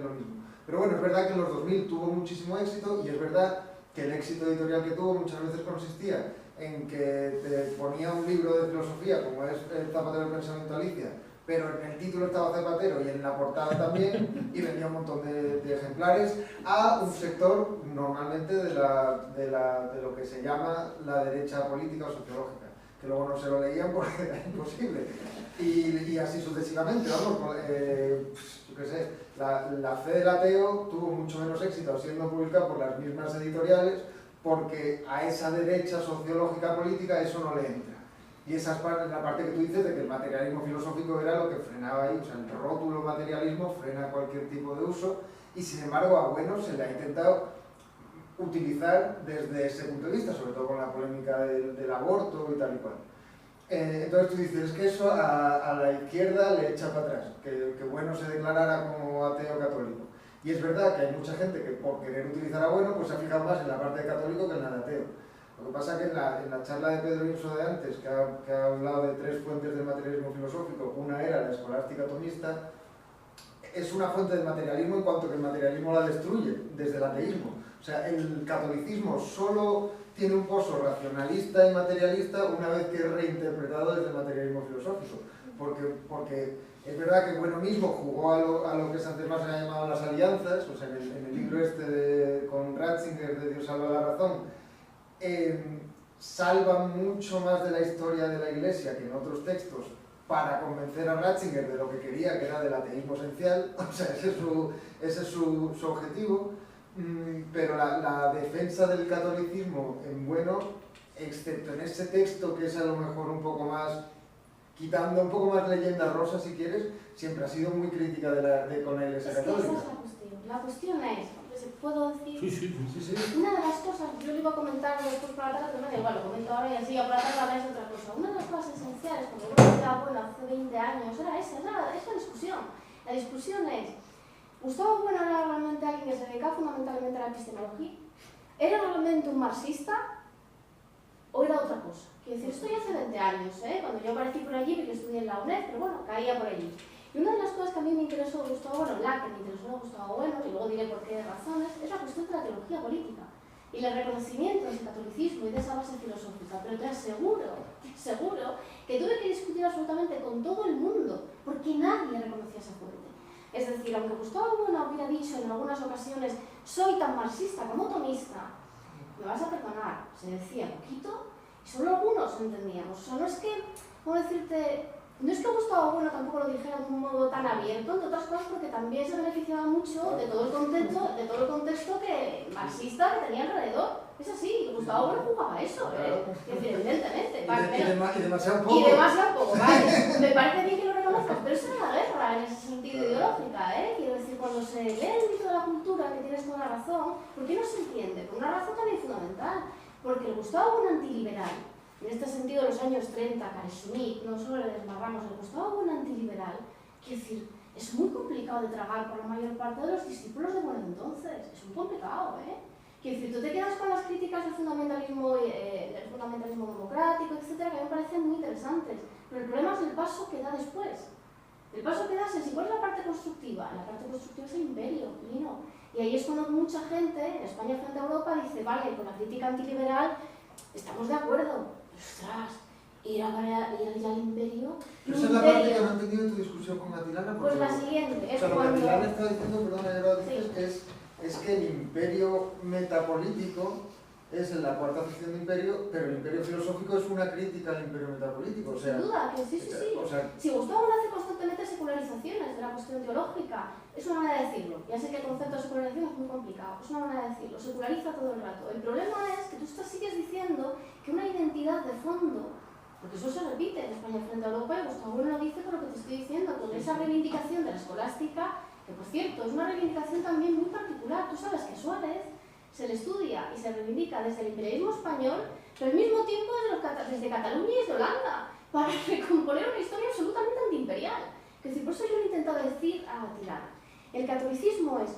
S8: lo mismo. Pero bueno, es verdad que en los 2000 tuvo muchísimo éxito y es verdad que el éxito editorial que tuvo muchas veces consistía en que te ponía un libro de filosofía, como es El Zapatero del Pensamiento Alicia, pero en el título estaba Zapatero y en la portada también, y vendía un montón de ejemplares a un sector normalmente de lo que se llama la derecha política o sociológica, que luego no se lo leían porque era imposible. Y así sucesivamente, vamos, yo qué sé, la Fe del Ateo tuvo mucho menos éxito siendo publicada por las mismas editoriales, porque a esa derecha sociológica política eso no le entra. Y esa es la parte que tú dices de que el materialismo filosófico era lo que frenaba ahí, o sea, el rótulo materialismo frena cualquier tipo de uso, y sin embargo a Bueno se le ha intentado utilizar desde ese punto de vista, sobre todo con la polémica del aborto y tal y cual. Entonces tú dices, es que eso a la izquierda le echa para atrás, que Bueno se declarara como ateo católico. Y es verdad que hay mucha gente que por querer utilizar a Bueno pues se ha fijado más en la parte de católico que en la de ateo. Lo que pasa es que en la charla de Pedro Inso de antes, que ha hablado de 3 fuentes del materialismo filosófico, una era la escolástica tomista, es una fuente del materialismo en cuanto que el materialismo la destruye desde el ateísmo. O sea, el catolicismo solo tiene un pozo racionalista y materialista una vez que es reinterpretado desde el materialismo filosófico. Porque es verdad que Bueno mismo jugó a lo que antes más se ha llamado las alianzas, o sea, en el libro este con Ratzinger de Dios salva la razón, salva mucho más de la historia de la Iglesia que en otros textos para convencer a Ratzinger de lo que quería, que era del ateísmo esencial, o sea, ese es su objetivo, pero la defensa del catolicismo en Bueno, excepto en ese texto que es a lo mejor un poco más, quitando un poco más leyenda rosa si quieres, siempre ha sido muy crítica con la Iglesia católica.
S2: Esa es la cuestión. La cuestión es, ¿puedo decir?
S1: Sí.
S2: Una de las cosas, yo lo iba a comentar después por la tarde, pero me da igual, lo comento ahora y así, a por la tarde habláis de otra cosa. Una de las cosas esenciales, cuando yo decía, bueno, hace 20 años, era esa discusión. La discusión es, Gustavo Bueno era realmente alguien que se dedicaba fundamentalmente a la epistemología, era realmente un marxista o era otra cosa. Quiero decir, esto ya hace 20 años, cuando yo aparecí por allí, porque estudié en la UNED, pero bueno, caía por allí. Y una de las cosas que a mí me interesó de Gustavo Bueno, la que me interesó de Gustavo Bueno, y luego diré por qué razones, es la cuestión de la teología política y el reconocimiento de ese catolicismo y de esa base filosófica. Pero te aseguro que tuve que discutir absolutamente con todo el mundo, porque nadie reconocía esa fuente. Es decir, aunque Gustavo Bueno hubiera dicho en algunas ocasiones, soy tan marxista como tomista, me vas a perdonar, se decía poquito, y solo algunos entendíamos. O sea, no es que, ¿cómo decirte? No es que Gustavo Bueno tampoco lo dijera de un modo tan abierto, entre otras cosas porque también se beneficiaba mucho de todo el contexto que marxista que tenía alrededor. Es así, Gustavo Bueno jugaba a eso, evidentemente.
S8: Y demasiado poco.
S2: Y demasiado poco, vale. Me parece bien que lo reconozcas, pero eso era la guerra en ese sentido ideológica, Quiero decir, cuando se lee el mito de la cultura, que tienes toda la razón, ¿por qué no se entiende? Por una razón también fundamental, porque el Gustavo Bueno antiliberal, en este sentido, en los años 30, Carl Schmitt, no solo le desmarramos, el Gustavo Bueno antiliberal, quiero decir, es muy complicado de tragar por la mayor parte de los discípulos de Bueno entonces, es muy complicado, Quiero decir, tú te quedas con las críticas del fundamentalismo democrático, etcétera, que a mí me parecen muy interesantes, pero el problema es el paso que da después. El paso que das es igual la parte constructiva. La parte constructiva es el imperio, y ahí es cuando mucha gente, en España frente a Europa, dice, vale, con la crítica antiliberal estamos de acuerdo, ostras, ir al imperio.
S8: Esa es la parte que no he entendido en tu discusión con Atilana.
S2: Pues la siguiente, es
S8: lo que
S2: cuando...
S8: Atilana está diciendo, perdona, ya lo dices,
S2: Sí.
S8: es que el imperio metapolítico es en la cuarta sección de imperio, pero el imperio filosófico es una crítica al imperio metapolítico. O sea,
S2: sin duda, que sí.
S8: O sea,
S2: si Gustavo hace constantemente secularizaciones de la cuestión teológica, es una manera de decirlo. Ya sé que el concepto de secularización es muy complicado, es una manera de decirlo, seculariza todo el rato. El problema es que tú sigues diciendo que una identidad de fondo, porque eso se repite en España frente a Europa, y Gustavo Bueno lo dice con lo que te estoy diciendo, con esa reivindicación de la escolástica, que por cierto es una reivindicación también muy particular. Tú sabes que Suárez se le estudia y se reivindica desde el imperialismo español, pero al mismo tiempo desde Cataluña y desde Holanda, para recomponer una historia absolutamente antiimperial. Es decir, por eso yo lo he intentado decir a Tirana. El catolicismo es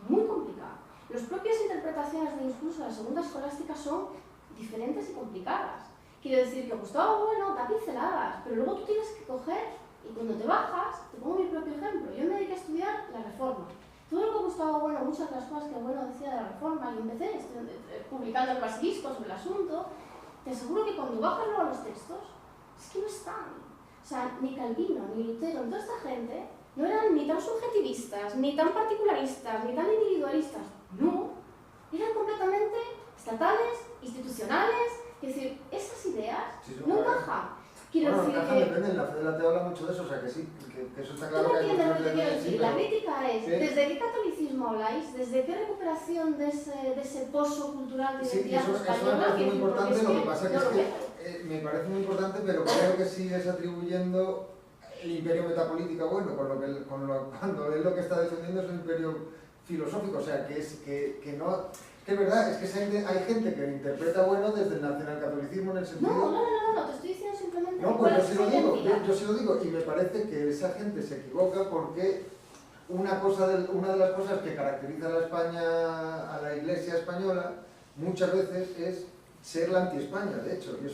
S2: muy complicado. Las propias interpretaciones del discurso de la segunda escolástica son diferentes y complicadas. Quiero decir que Gustavo Bueno da pinceladas, pero luego tú tienes que coger, y cuando te bajas, te pongo mi propio ejemplo. Yo me dediqué a estudiar la Reforma. Todo lo que Gustavo Bueno, muchas de las cosas que Bueno decía de la Reforma, y empecé publicando el basilisco sobre el asunto, te aseguro que cuando bajas luego los textos, es que no están. O sea, ni Calvino, ni Lutero, ni toda esta gente no eran ni tan subjetivistas, ni tan particularistas, ni tan individualistas. No, eran completamente estatales, institucionales. Es decir, esas ideas no encajan. Quiero decir que...
S8: depende, la Fedela te habla mucho de eso, o sea que sí, que eso está claro.
S2: ¿Tú me entiendes lo que quiero
S8: sí,
S2: decir? La crítica es,
S8: sí.
S2: ¿desde qué catolicismo habláis? ¿Desde qué recuperación de ese pozo cultural de
S8: Sí,
S2: identidad
S8: eso me
S2: española?
S8: parece muy importante, lo que pasa
S2: no
S8: es que me parece muy importante, pero creo que sigues atribuyendo el imperio metapolítico Bueno, cuando él lo que está defendiendo es el imperio filosófico, o sea, que no... Que es verdad, es que hay gente que interpreta Bueno desde el nacionalcatolicismo en el sentido...
S2: No, te estoy diciendo simplemente...
S8: No, pues yo sí lo digo, y me parece que esa gente se equivoca porque una de las cosas que caracteriza a la Iglesia española muchas veces es ser la anti-España, de hecho, y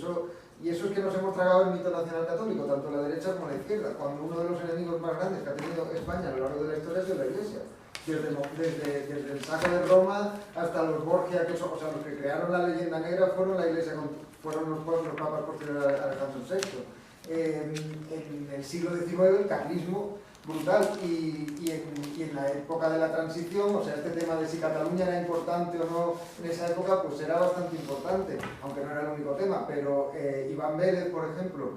S8: eso es que nos hemos tragado el mito nacional católico, tanto la derecha como la izquierda, cuando uno de los enemigos más grandes que ha tenido España a lo largo de la historia es de la Iglesia. Desde el saco de Roma hasta los Borgia, los que crearon la leyenda negra fueron la Iglesia, fueron los papas posteriores a Alejandro VI. En el siglo XIX el carlismo brutal y en la época de la transición, o sea, este tema de si Cataluña era importante o no en esa época, pues era bastante importante, aunque no era el único tema, pero Iván Vélez, por ejemplo,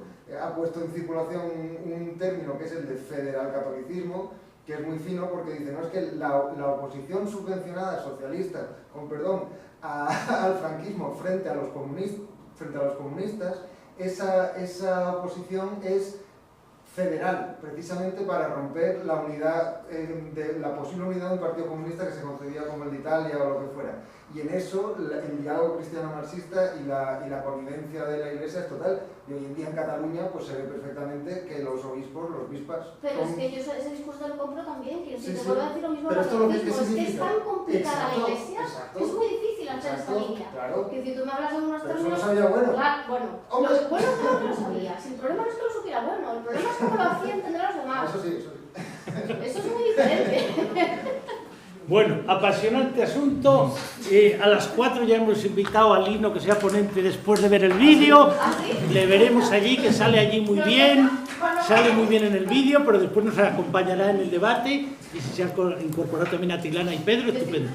S8: ha puesto en circulación un término que es el de federal catolicismo, que es muy fino porque dice, no, es que la oposición subvencionada socialista, con perdón, al franquismo frente a los comunistas, esa oposición es federal, precisamente para romper la unidad, la posible unidad de un partido comunista que se concebía como el de Italia o lo que fuera. Y en eso el diálogo cristiano-marxista y la convivencia de la Iglesia es total. Y hoy en día en Cataluña pues se ve perfectamente que los obispos, los bispas...
S2: Pero es que yo ese discurso lo compro también, que si
S8: Sí,
S2: te
S8: sí.
S2: vuelvo a decir lo mismo,
S8: Pero esto lo que
S2: es que es
S8: significa.
S2: tan complicada
S8: Exacto,
S2: la Iglesia,
S8: exacto.
S2: que es muy difícil hacer esa
S8: Exacto,
S2: línea.
S8: claro.
S2: Que si tú me hablas de unos
S8: Pero eso
S2: términos...
S8: lo sabía bueno.
S2: Claro, bueno,
S8: Hombre.
S2: bueno, claro que lo sabía. Si el problema no es que lo supiera bueno, el problema es cómo lo hacía entender a los demás.
S8: Eso sí, eso sí.
S2: Eso es muy diferente.
S1: Bueno, apasionante asunto. A las 4 ya hemos invitado a Lino que sea ponente después de ver el vídeo.
S2: ¿Ah, sí?
S1: Le veremos allí, que sale allí muy bien. Sale muy bien en el vídeo, pero después nos acompañará en el debate. Y si se ha incorporado también a Tilana y Pedro, estupendo.